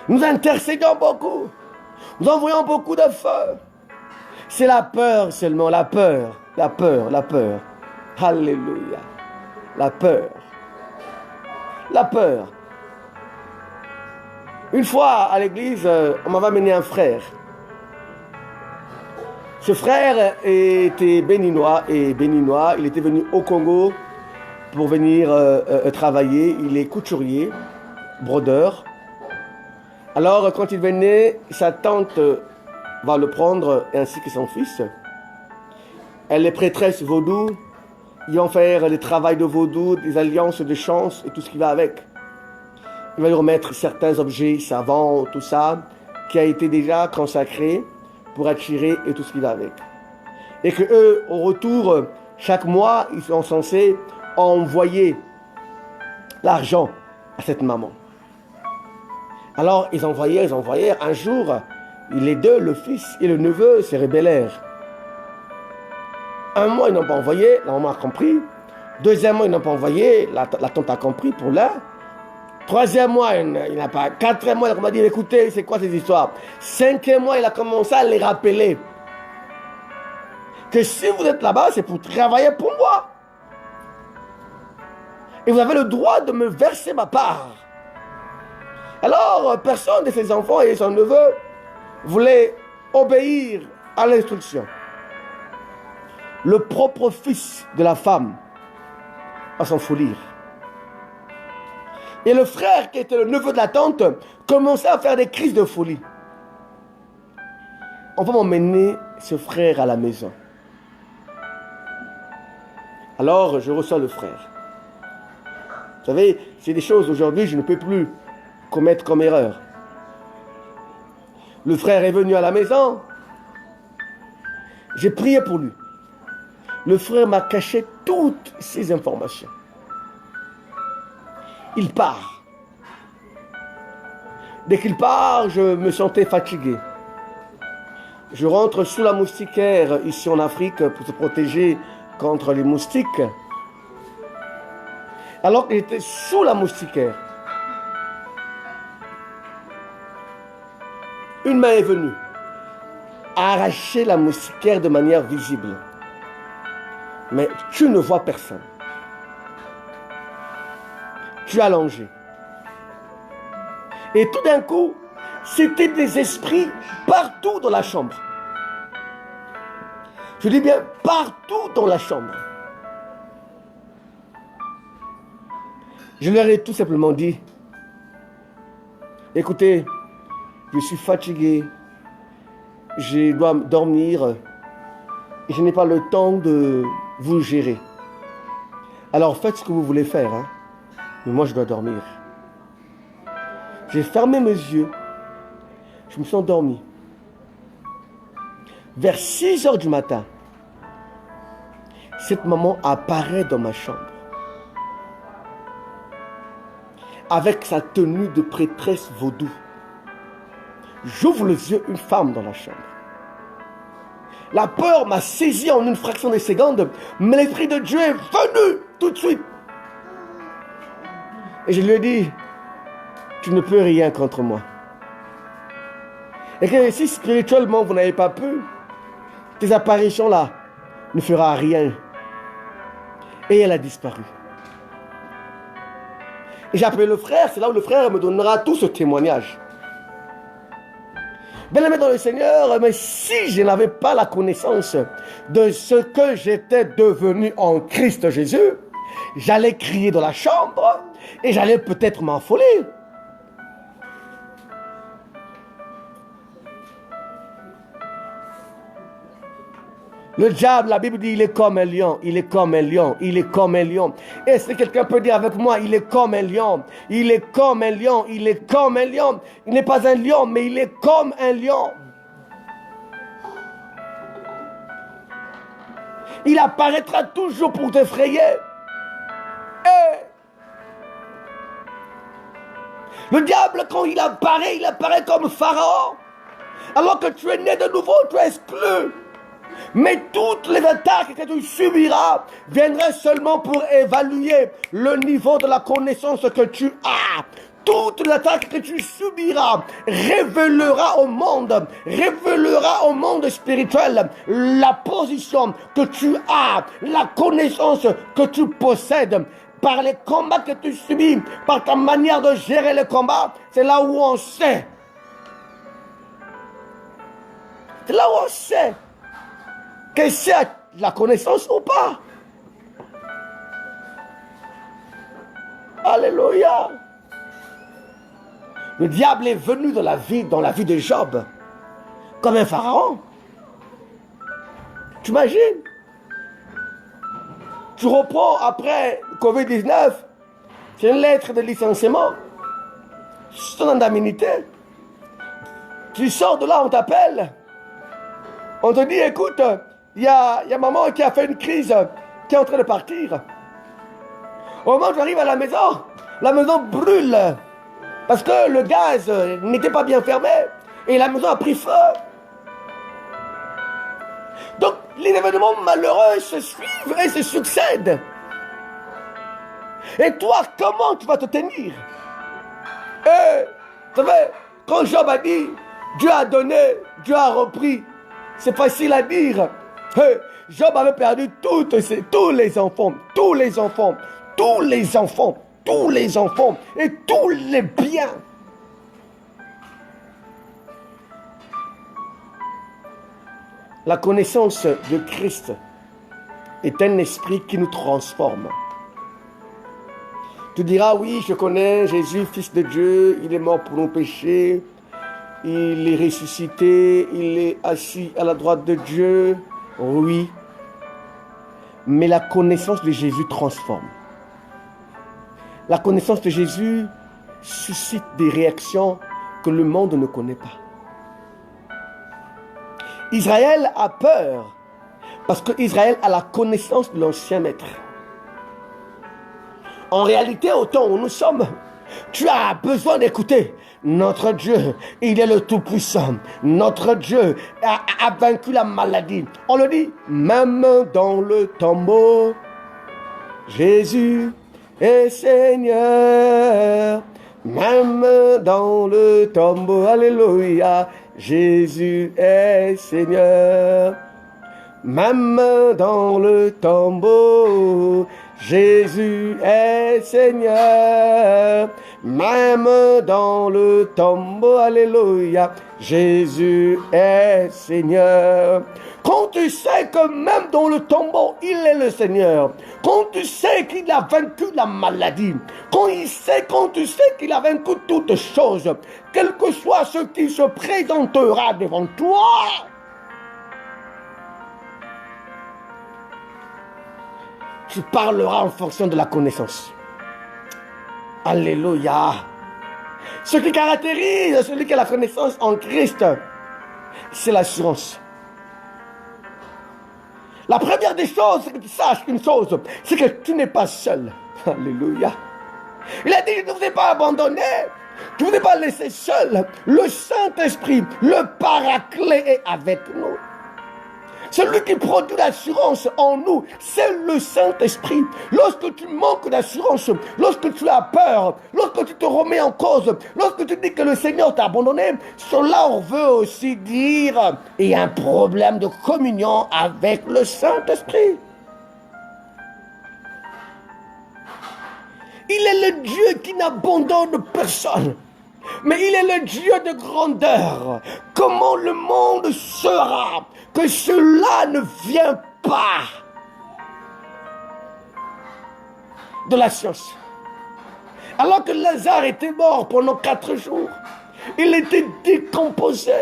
Nous intercédons beaucoup. Nous envoyons beaucoup de feu. C'est la peur seulement, la peur, la peur, la peur. Alléluia. La peur. La peur. Une fois à l'église, on m'avait amené un frère. Ce frère était béninois et béninois. Il était venu au Congo pour venir travailler. Il est couturier, brodeur. Alors quand il venait, sa tante va le prendre ainsi que son fils. Elle est prêtresse vaudou. Ils vont faire les travaux de vaudou, des alliances de chance et tout ce qui va avec. il va lui remettre certains objets savants, tout ça, qui a été déjà consacré pour attirer et tout ce qui va avec. Et que eux, au retour, chaque mois, ils sont censés envoyer l'argent à cette maman. Alors, ils envoyaient. Un jour, les deux, le fils et le neveu, se rébellèrent. Un mois, ils n'ont pas envoyé, la maman a compris. Deuxième mois, ils n'ont pas envoyé, la tante a compris pour l'un. Troisième mois, il n'a pas. Quatrième mois, il a dit, écoutez, c'est quoi ces histoires? Cinquième mois, il a commencé à les rappeler. Que si vous êtes là-bas, c'est pour travailler pour moi. Et vous avez le droit de me verser ma part. Alors, personne de ses enfants et son neveu voulait obéir à l'instruction. Le propre fils de la femme va s'enfuir. Et le frère, qui était le neveu de la tante, commençait à faire des crises de folie. On va m'emmener ce frère à la maison. Alors, je reçois le frère. Vous savez, c'est des choses aujourd'hui, je ne peux plus commettre comme erreur. Le frère est venu à la maison. J'ai prié pour lui. Le frère m'a caché toutes ces informations. Il part. Dès qu'il part, je me sentais fatigué. Je rentre sous la moustiquaire ici en Afrique pour se protéger contre les moustiques. Alors que j'étais sous la moustiquaire, une main est venue arracher la moustiquaire de manière visible. Mais tu ne vois personne. Tu es allongé. Et tout d'un coup, c'était des esprits partout dans la chambre. Je dis bien partout dans la chambre. Je leur ai tout simplement dit, écoutez, je suis fatigué, je dois dormir, et je n'ai pas le temps de vous gérer. Alors faites ce que vous voulez faire, hein, mais moi je dois dormir. J'ai fermé mes yeux, je me suis endormi. Vers 6 heures du matin, cette maman apparaît dans ma chambre. Avec sa tenue de prêtresse vaudou. J'ouvre les yeux, une femme dans la chambre. La peur m'a saisi en une fraction de seconde, mais l'Esprit de Dieu est venu tout de suite. Et je lui ai dit, tu ne peux rien contre moi. Et que si spirituellement vous n'avez pas pu, tes apparitions-là ne feront rien. Et elle a disparu. Et j'ai appelé le frère, c'est là où le frère me donnera tout ce témoignage. Bien-aimé dans le Seigneur, mais si je n'avais pas la connaissance de ce que j'étais devenu en Christ Jésus, j'allais crier dans la chambre et j'allais peut-être m'enfoler. Le diable, la Bible dit, il est comme un lion, il est comme un lion, il est comme un lion. Est-ce que quelqu'un peut dire avec moi, il est comme un lion, il est comme un lion, il est comme un lion. Il n'est pas un lion, mais il est comme un lion. Il apparaîtra toujours pour t'effrayer. Le diable, quand il apparaît comme Pharaon. Alors que tu es né de nouveau, tu es exclu. Mais toutes les attaques que tu subiras viendraient seulement pour évaluer le niveau de la connaissance que tu as. Toutes les attaques que tu subiras révélera au monde spirituel la position que tu as, la connaissance que tu possèdes. Par les combats que tu subis, par ta manière de gérer les combats, c'est là où on sait. C'est là où on sait que c'est la connaissance ou pas. Alléluia. Le diable est venu dans la vie de Job comme un pharaon. Tu imagines? Tu reprends après Covid-19, c'est une lettre de licenciement. son indemnité. Tu sors de là, on t'appelle. On te dit, écoute, il y a maman qui a fait une crise, qui est en train de partir. Au moment où tu arrives à la maison brûle. Parce que le gaz n'était pas bien fermé. Et la maison a pris feu. Donc, les événements malheureux se suivent et se succèdent. Et toi, comment tu vas te tenir? Vous savez, quand Job a dit, Dieu a donné, Dieu a repris, c'est facile à dire. Job avait perdu tous les enfants et tous les biens. La connaissance de Christ est un esprit qui nous transforme. Tu diras, oui, je connais Jésus, Fils de Dieu, il est mort pour nos péchés, il est ressuscité, il est assis à la droite de Dieu. Oui, mais la connaissance de Jésus transforme. La connaissance de Jésus suscite des réactions que le monde ne connaît pas. Israël a peur parce que Israël a la connaissance de l'ancien maître. En réalité, au temps où nous sommes, tu as besoin d'écouter. Notre Dieu, il est le Tout-Puissant. Notre Dieu a vaincu la maladie. On le dit, même dans le tombeau, Jésus est Seigneur. Même dans le tombeau, alléluia, Jésus est Seigneur. Même dans le tombeau, Jésus est Seigneur. Même dans le tombeau, alléluia, Jésus est Seigneur. Quand tu sais que même dans le tombeau, il est le Seigneur. Quand tu sais qu'il a vaincu la maladie. Quand tu sais qu'il a vaincu toutes choses. Quel que soit ce qui se présentera devant toi. Tu parleras en fonction de la connaissance. Alléluia. Ce qui caractérise celui qui a la connaissance en Christ, c'est l'assurance. La première des choses, c'est que tu saches une chose, c'est que tu n'es pas seul. Alléluia. Il a dit, je ne vous ai pas abandonné. Je ne vous ai pas laissé seul. Le Saint-Esprit, le Paraclet est avec nous. Celui qui produit l'assurance en nous, c'est le Saint-Esprit. Lorsque tu manques d'assurance, lorsque tu as peur, lorsque tu te remets en cause, lorsque tu dis que le Seigneur t'a abandonné, cela veut aussi dire il y a un problème de communion avec le Saint-Esprit. Il est le Dieu qui n'abandonne personne. Mais il est le Dieu de grandeur. Comment le monde sera que cela ne vient pas de la science? Alors que Lazare était mort pendant 4 jours, il était décomposé.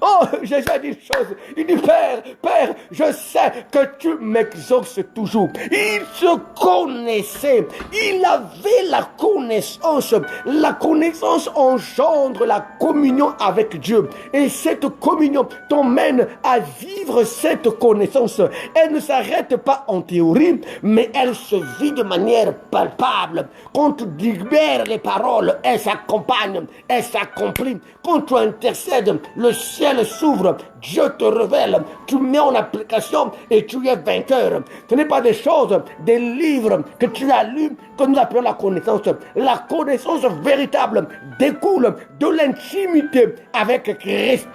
Oh, Jésus a dit une chose. Il dit, Père, je sais que tu m'exauces toujours. Il se connaissait. Il avait la connaissance. La connaissance engendre la communion avec Dieu. Et cette communion t'emmène à vivre cette connaissance. Elle ne s'arrête pas en théorie, mais elle se vit de manière palpable. Quand tu libères les paroles, elles s'accompagnent, elles s'accomplissent. Quand tu intercèdes, le ciel s'ouvre, Dieu te révèle, tu mets en application et tu es vainqueur. Ce n'est pas des choses, des livres que tu as lus que nous appelons la connaissance. La connaissance véritable découle de l'intimité avec Christ.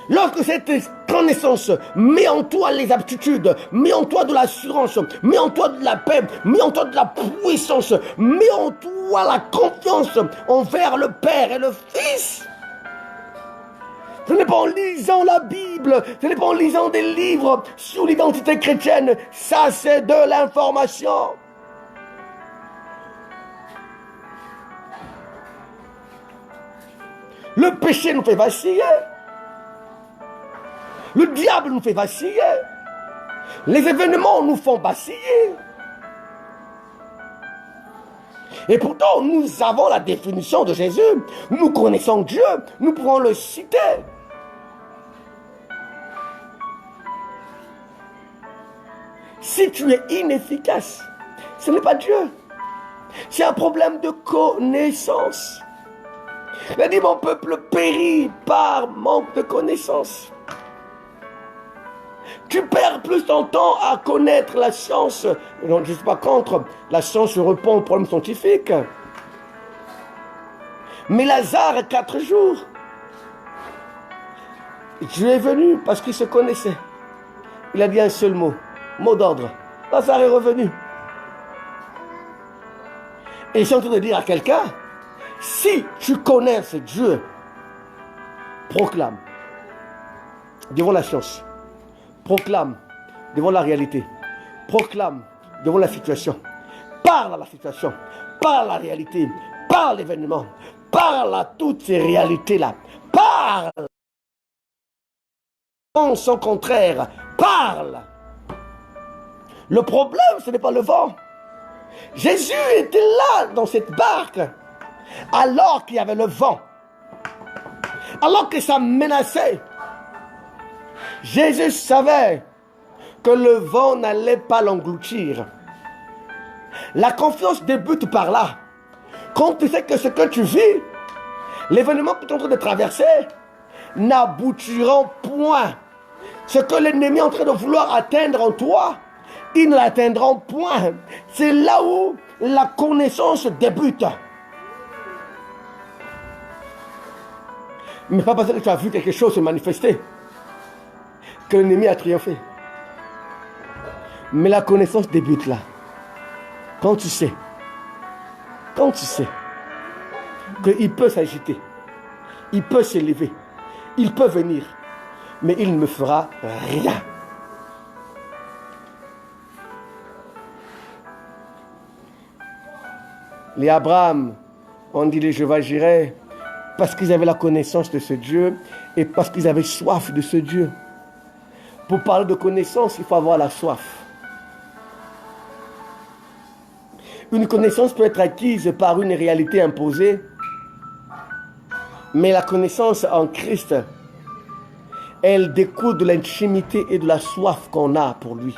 Lorsque cette connaissance met en toi les aptitudes, met en toi de l'assurance, met en toi de la paix, met en toi de la puissance, met en toi la confiance envers le Père et le Fils. Ce n'est pas en lisant la Bible, ce n'est pas en lisant des livres sur l'identité chrétienne, ça c'est de l'information. Le péché nous fait vaciller. Le diable nous fait vaciller. Les événements nous font vaciller. Et pourtant, nous avons la définition de Jésus. Nous connaissons Dieu. Nous pouvons le citer. Si tu es inefficace, ce n'est pas Dieu. C'est un problème de connaissance. Il a dit, mon peuple périt par manque de connaissance. Tu perds plus ton temps à connaître la science. Non, je ne suis pas contre. La science répond aux problèmes scientifiques. Mais Lazare a 4 jours. Dieu est venu parce qu'il se connaissait. Il a dit un seul mot. Mot d'ordre. Lazare est revenu. Et je suis en train de dire à quelqu'un, si tu connais ce Dieu, proclame devant la science, proclame devant la réalité, proclame devant la situation, parle à la situation, parle à la réalité, parle à l'événement, parle à toutes ces réalités-là, parle en son contraire, parle. Le problème, ce n'est pas le vent. Jésus était là dans cette barque alors qu'il y avait le vent, alors que ça menaçait. Jésus savait que le vent n'allait pas l'engloutir. La confiance débute par là. Quand tu sais que ce que tu vis, l'événement que tu es en train de traverser, n'aboutiront point. Ce que l'ennemi est en train de vouloir atteindre en toi, ils ne l'atteindront point. C'est là où la connaissance débute. Mais pas parce que tu as vu quelque chose se manifester que l'ennemi a triomphé. Mais la connaissance débute là. Quand tu sais qu'il peut s'agiter, il peut s'élever, il peut venir, mais il ne me fera rien. Les Abraham ont dit les Jéhovah Jireh parce qu'ils avaient la connaissance de ce Dieu et parce qu'ils avaient soif de ce Dieu. Pour parler de connaissance, il faut avoir la soif. Une connaissance peut être acquise par une réalité imposée, mais la connaissance en Christ, elle découle de l'intimité et de la soif qu'on a pour lui.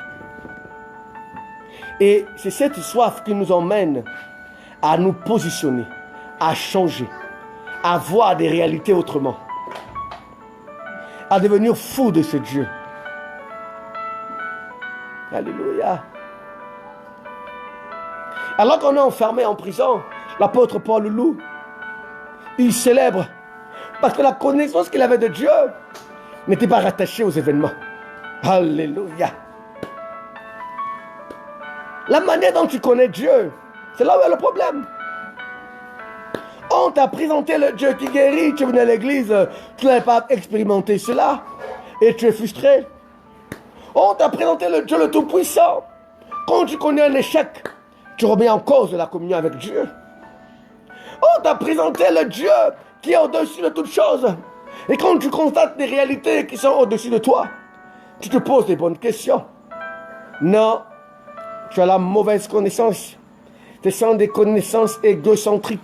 Et c'est cette soif qui nous emmène à nous positionner, à changer, à voir des réalités autrement, à devenir fou de ce Dieu. Alléluia. Alors qu'on est enfermé en prison, l'apôtre Paul loue, il célèbre, parce que la connaissance qu'il avait de Dieu n'était pas rattachée aux événements. Alléluia. La manière dont tu connais Dieu, c'est là où est le problème. On t'a présenté le Dieu qui guérit, tu es venu à l'église, tu n'avais pas expérimenté cela, et tu es frustré. On t'a présenté le Dieu le Tout-Puissant. Quand tu connais un échec, tu remets en cause la communion avec Dieu. On t'a présenté le Dieu qui est au-dessus de toutes choses. Et quand tu constates des réalités qui sont au-dessus de toi, tu te poses des bonnes questions. Non, tu as la mauvaise connaissance. Ce sont des connaissances égocentriques.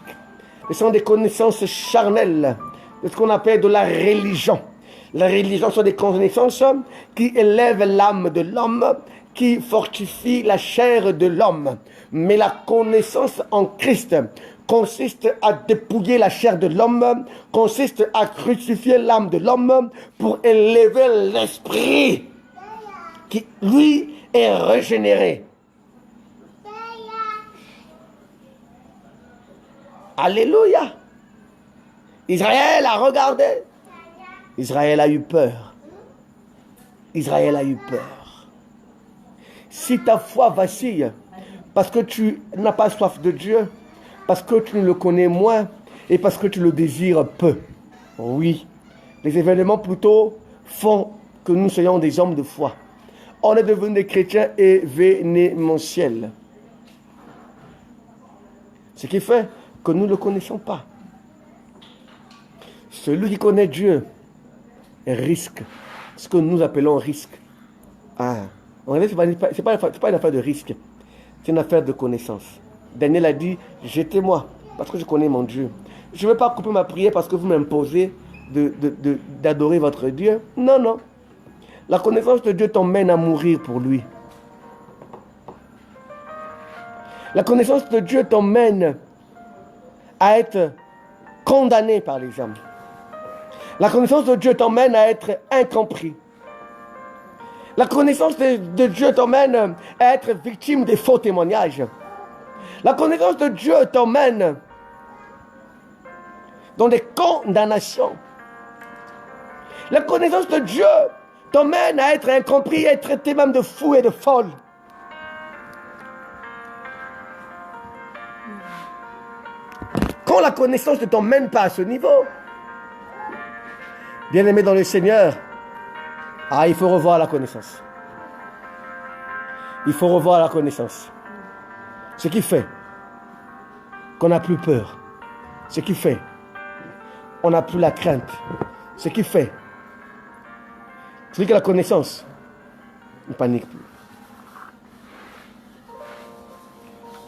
Ce sont des connaissances charnelles. De ce qu'on appelle de la religion. La religion sont des connaissances qui élèvent l'âme de l'homme, qui fortifient la chair de l'homme. Mais la connaissance en Christ consiste à dépouiller la chair de l'homme, consiste à crucifier l'âme de l'homme pour élever l'esprit qui, lui, est régénéré. Alléluia. Israël a regardé. Israël a eu peur. Israël a eu peur. Si ta foi vacille, parce que tu n'as pas soif de Dieu, parce que tu ne le connais moins et parce que tu le désires peu, oui, les événements plutôt font que nous soyons des hommes de foi. On est devenus des chrétiens événementiels. Ce qui fait que nous ne le connaissons pas. Celui qui connaît Dieu risque, ce que nous appelons risque. En réalité, ce n'est pas une affaire de risque, c'est une affaire de connaissance. Daniel a dit, jetez-moi, parce que je connais mon Dieu. Je ne vais pas couper ma prière parce que vous m'imposez d'adorer votre Dieu. Non, non. La connaissance de Dieu t'emmène à mourir pour lui. La connaissance de Dieu t'emmène à être condamné par les hommes. La connaissance de Dieu t'emmène à être incompris. La connaissance de Dieu t'emmène à être victime des faux témoignages. La connaissance de Dieu t'emmène dans des condamnations. La connaissance de Dieu t'emmène à être incompris, à être traité même de fou et de folle. Quand la connaissance ne t'emmène pas à ce niveau, bien-aimé dans le Seigneur, il faut revoir la connaissance. Il faut revoir la connaissance. Ce qui fait qu'on n'a plus peur. Ce qui fait qu'on n'a plus la crainte. Ce qui fait celui qui a la connaissance ne panique plus.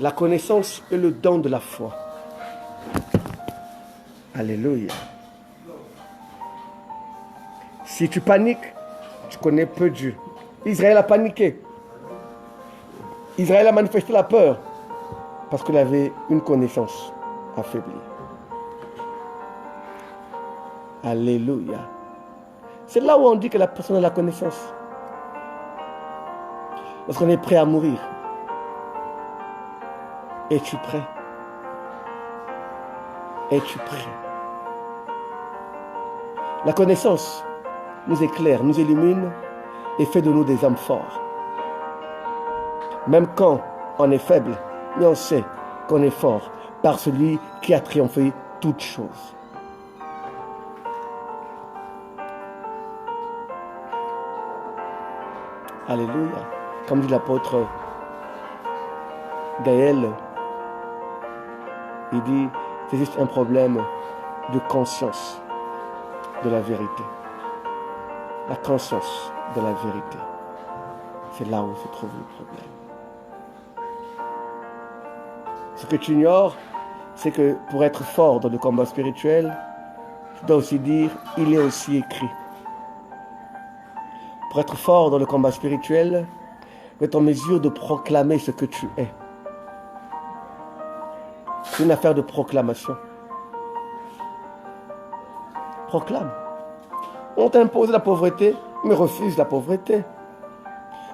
La connaissance est le don de la foi. Alléluia. Si tu paniques, tu connais peu Dieu. Israël a paniqué. Israël a manifesté la peur parce qu'il avait une connaissance affaiblie. Alléluia. C'est là où on dit que la personne a la connaissance. Lorsqu'on est prêt à mourir. Es-tu prêt? Es-tu prêt? La connaissance nous éclaire, nous illumine et fait de nous des hommes forts. Même quand on est faible, mais on sait qu'on est fort par celui qui a triomphé toutes choses. Alléluia. Comme dit l'apôtre Gaël, il dit, c'est juste un problème de conscience de la vérité. La conscience de la vérité. C'est là où se trouve le problème. Ce que tu ignores, c'est que pour être fort dans le combat spirituel, tu dois aussi dire, il est aussi écrit. Pour être fort dans le combat spirituel, tu es en mesure de proclamer ce que tu es. C'est une affaire de proclamation. Proclame. On t'impose la pauvreté, mais refuse la pauvreté.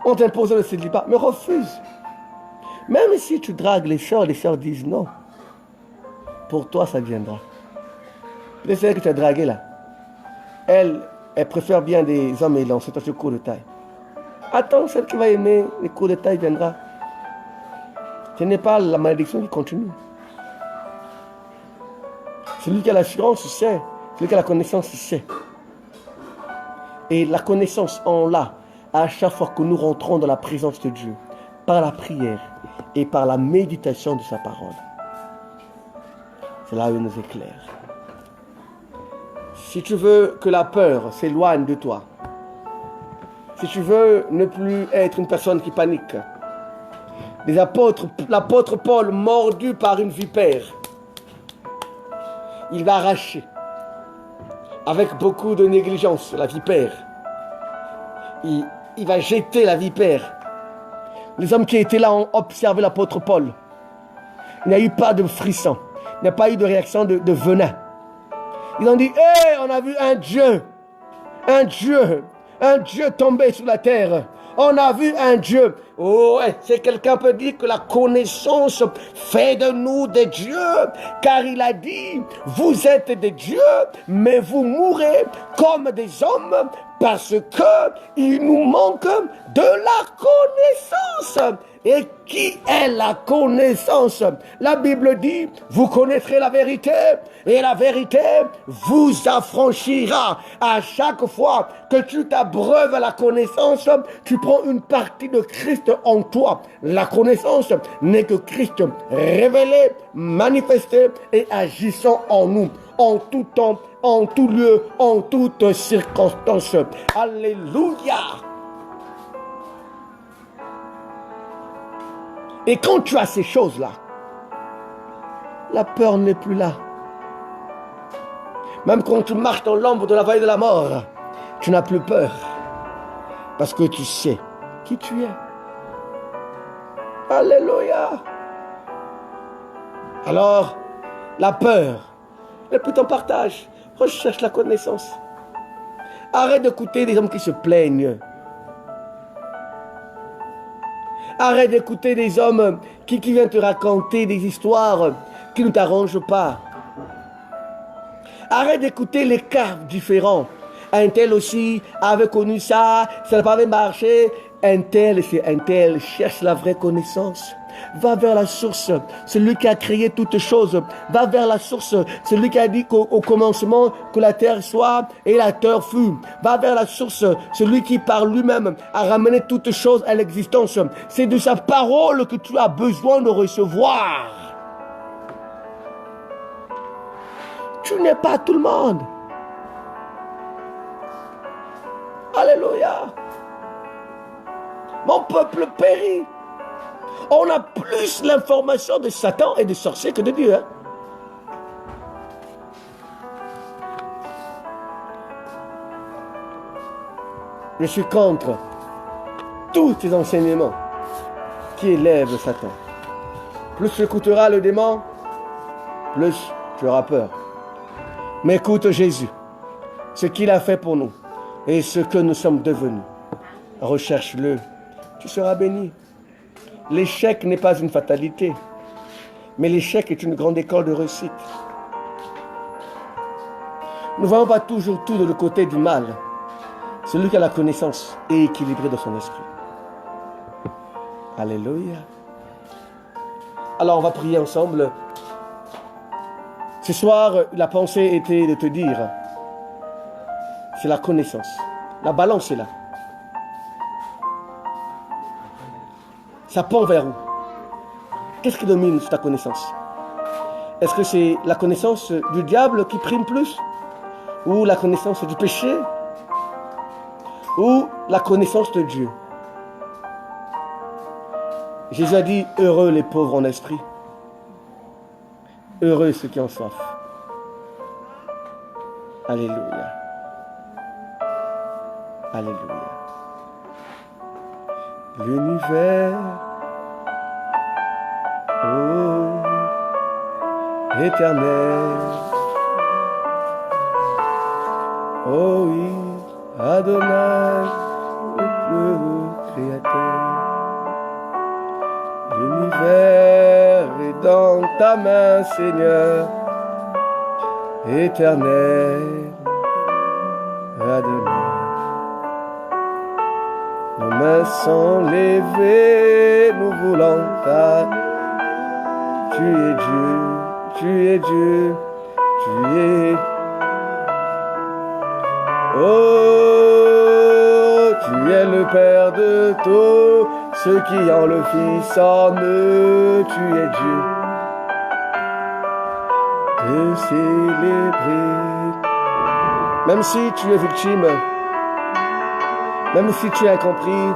On t'impose le célibat, mais refuse. Même si tu dragues les sœurs disent non. Pour toi, ça viendra. Peut-être celle que tu as draguée là. Elle préfère bien des hommes élans, c'est un court de taille. Attends, celle qui va aimer les courts de taille viendra. Ce n'est pas la malédiction qui continue. Celui qui a l'assurance sait. Celui qui a la connaissance sait. Et la connaissance, on l'a à chaque fois que nous rentrons dans la présence de Dieu, par la prière et par la méditation de sa parole. C'est là où il nous éclaire. Si tu veux que la peur s'éloigne de toi, si tu veux ne plus être une personne qui panique, l'apôtre Paul, mordu par une vipère, il va arracher avec beaucoup de négligence la vipère. Il va jeter la vipère. Les hommes qui étaient là ont observé l'apôtre Paul. Il n'y a eu pas de frisson. Il n'y a pas eu de réaction de venin. Ils ont dit, hé, on a vu un Dieu tombé sur la terre. On a vu un Dieu. Oh, c'est quelqu'un peut dire que la connaissance fait de nous des dieux. Car il a dit, vous êtes des dieux, mais vous mourrez comme des hommes parce que il nous manque de la connaissance. Et qui est la connaissance? La Bible dit, vous connaîtrez la vérité et la vérité vous affranchira. À chaque fois que tu t'abreuves à la connaissance, tu prends une partie de Christ en toi. La connaissance n'est que Christ révélé, manifesté et agissant en nous, en tout temps, en tout lieu, en toutes circonstances. Alléluia! Et quand tu as ces choses-là, la peur n'est plus là. Même quand tu marches dans l'ombre de la vallée de la mort, tu n'as plus peur. Parce que tu sais qui tu es. Alléluia. Alors, la peur n'est plus ton partage. Recherche la connaissance. Arrête d'écouter des hommes qui se plaignent. Arrête d'écouter des hommes qui viennent te raconter des histoires qui ne t'arrangent pas. Arrête d'écouter les cas différents. Un tel aussi avait connu ça, ça n'a pas marché. Un tel, c'est un tel. Cherche la vraie connaissance. Va vers la source, celui qui a créé toutes choses. Va vers la source, celui qui a dit qu'au commencement que la terre soit et la terre fut. Va vers la source, celui qui par lui-même a ramené toutes choses à l'existence. C'est de sa parole que tu as besoin de recevoir. Tu n'es pas tout le monde. Alléluia. Mon peuple périt. On a plus l'information de Satan et des sorciers que de Dieu. Hein? Je suis contre tous ces enseignements qui élèvent Satan. Plus tu écouteras le démon, plus tu auras peur. Mais écoute Jésus, ce qu'il a fait pour nous et ce que nous sommes devenus. Recherche-le, tu seras béni. L'échec n'est pas une fatalité, mais l'échec est une grande école de réussite. Nous ne voyons pas toujours tout de le côté du mal. Celui qui a la connaissance est équilibré dans son esprit. Alléluia. Alors on va prier ensemble. Ce soir, la pensée était de te dire, c'est la connaissance. La balance est là. Ça pend vers où? Qu'est-ce qui domine sur ta connaissance? Est-ce que c'est la connaissance du diable qui prime plus? Ou la connaissance du péché? Ou la connaissance de Dieu? Jésus a dit, heureux les pauvres en esprit. Heureux ceux qui en soif. Alléluia. Alléluia. L'univers, oh, éternel, oh oui, Adonai, le Créateur. L'univers est dans ta main, Seigneur, éternel, Adonai. Nos mains sont levées, nous voulons ta. Tu es Dieu, tu es Dieu, tu es. Oh, tu es le Père de tous ceux qui ont le Fils en eux, tu es Dieu. De célébrer, même si tu es victime. Même si tu es incompris,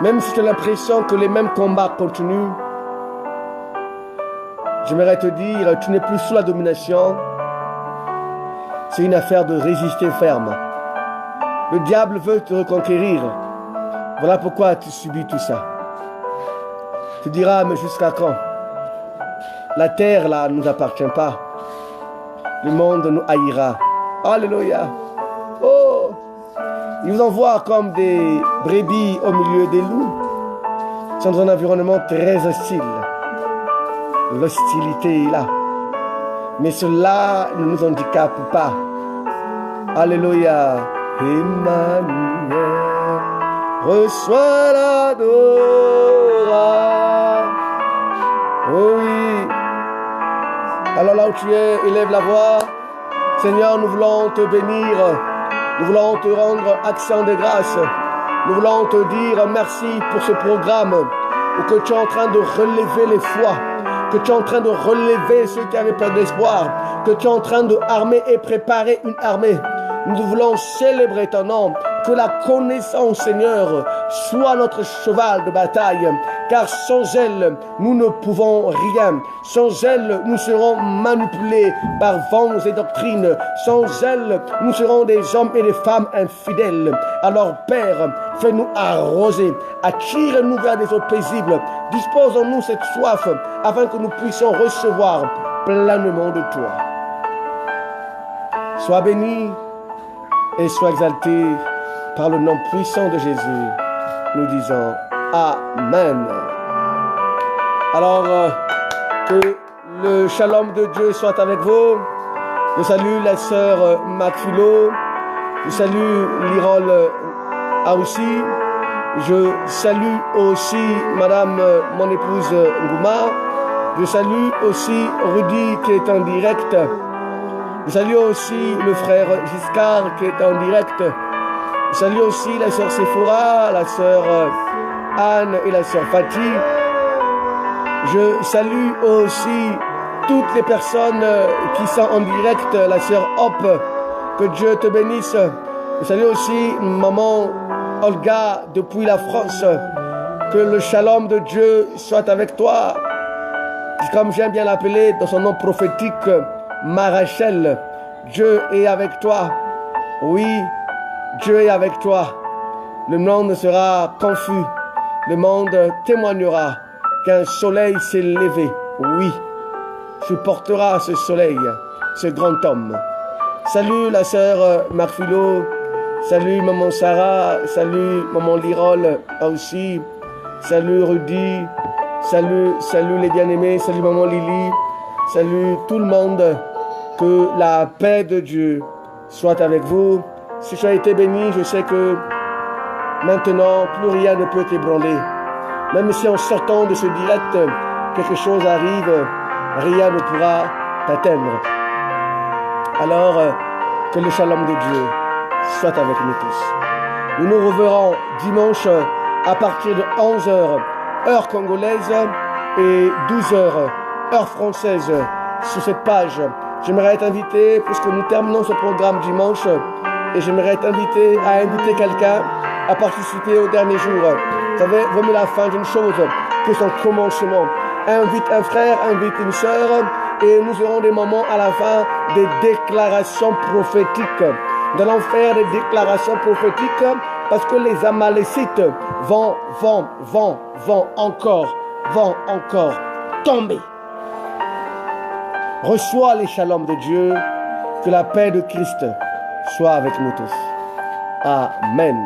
même si tu as l'impression que les mêmes combats continuent, j'aimerais te dire, tu n'es plus sous la domination. C'est une affaire de résister ferme. Le diable veut te reconquérir. Voilà pourquoi tu subis tout ça. Tu diras, mais jusqu'à quand? La terre, là, ne nous appartient pas. Le monde nous haïra. Alléluia. Oh! Il vous envoie comme des brebis au milieu des loups. C'est dans un environnement très hostile. L'hostilité est là. Mais cela ne nous handicape pas. Alléluia. Emmanuel, reçois l'adoration. Oh oui. Alors là où tu es, élève la voix. Seigneur, nous voulons te bénir. Nous voulons te rendre action de grâce. Nous voulons te dire merci pour ce programme où que tu es en train de relever les foi, que tu es en train de relever ceux qui avaient pas d'espoir, que tu es en train de armer et préparer une armée. Nous voulons célébrer ton nom, que la connaissance, Seigneur, soit notre cheval de bataille, car sans elle, nous ne pouvons rien. Sans elle, nous serons manipulés par vents et doctrines. Sans elle, nous serons des hommes et des femmes infidèles. Alors, Père, fais-nous arroser, attire-nous vers des eaux paisibles. Disposons-nous cette soif afin que nous puissions recevoir pleinement de toi. Sois béni et sois exalté par le nom puissant de Jésus. Nous disons Amen. Alors, que le shalom de Dieu soit avec vous. Je salue la sœur Macphilo. Je salue Lirol Aoussi. Je salue aussi Madame, mon épouse Ngouma. Je salue aussi Rudy qui est en direct. Je salue aussi le frère Giscard qui est en direct. Je salue aussi la sœur Sephora, la sœur Anne et la sœur Fatih. Je salue aussi toutes les personnes qui sont en direct, la sœur Hop, que Dieu te bénisse. Je salue aussi maman Olga depuis la France. Que le shalom de Dieu soit avec toi. Comme j'aime bien l'appeler dans son nom prophétique, Marachel, Dieu est avec toi. Oui, Dieu est avec toi. Le monde sera confus. Le monde témoignera qu'un soleil s'est levé. Oui, tu porteras ce soleil, ce grand homme. Salut la sœur Macphilo. Salut maman Sarah. Salut maman Lirol aussi. Salut Rudy. Salut les bien-aimés. Salut maman Lily. Salut tout le monde. Que la paix de Dieu soit avec vous. Si tu as été béni, je sais que maintenant, plus rien ne peut t'ébranler. Même si en sortant de ce direct, quelque chose arrive, rien ne pourra t'atteindre. Alors, que le shalom de Dieu soit avec nous tous. Nous nous reverrons dimanche à partir de 11h, heure congolaise, et 12h, heure française, sur cette page. J'aimerais t'inviter, puisque nous terminons ce programme dimanche, et j'aimerais t'inviter à inviter quelqu'un à participer au dernier jour. Vous savez, vaut mieux la fin d'une chose que son commencement. Invite un frère, invite une sœur, et nous aurons des moments à la fin des déclarations prophétiques. Nous allons faire des déclarations prophétiques parce que les Amalécites vont encore tomber. Reçois les shalom de Dieu, que la paix de Christ soit avec nous tous. Amen.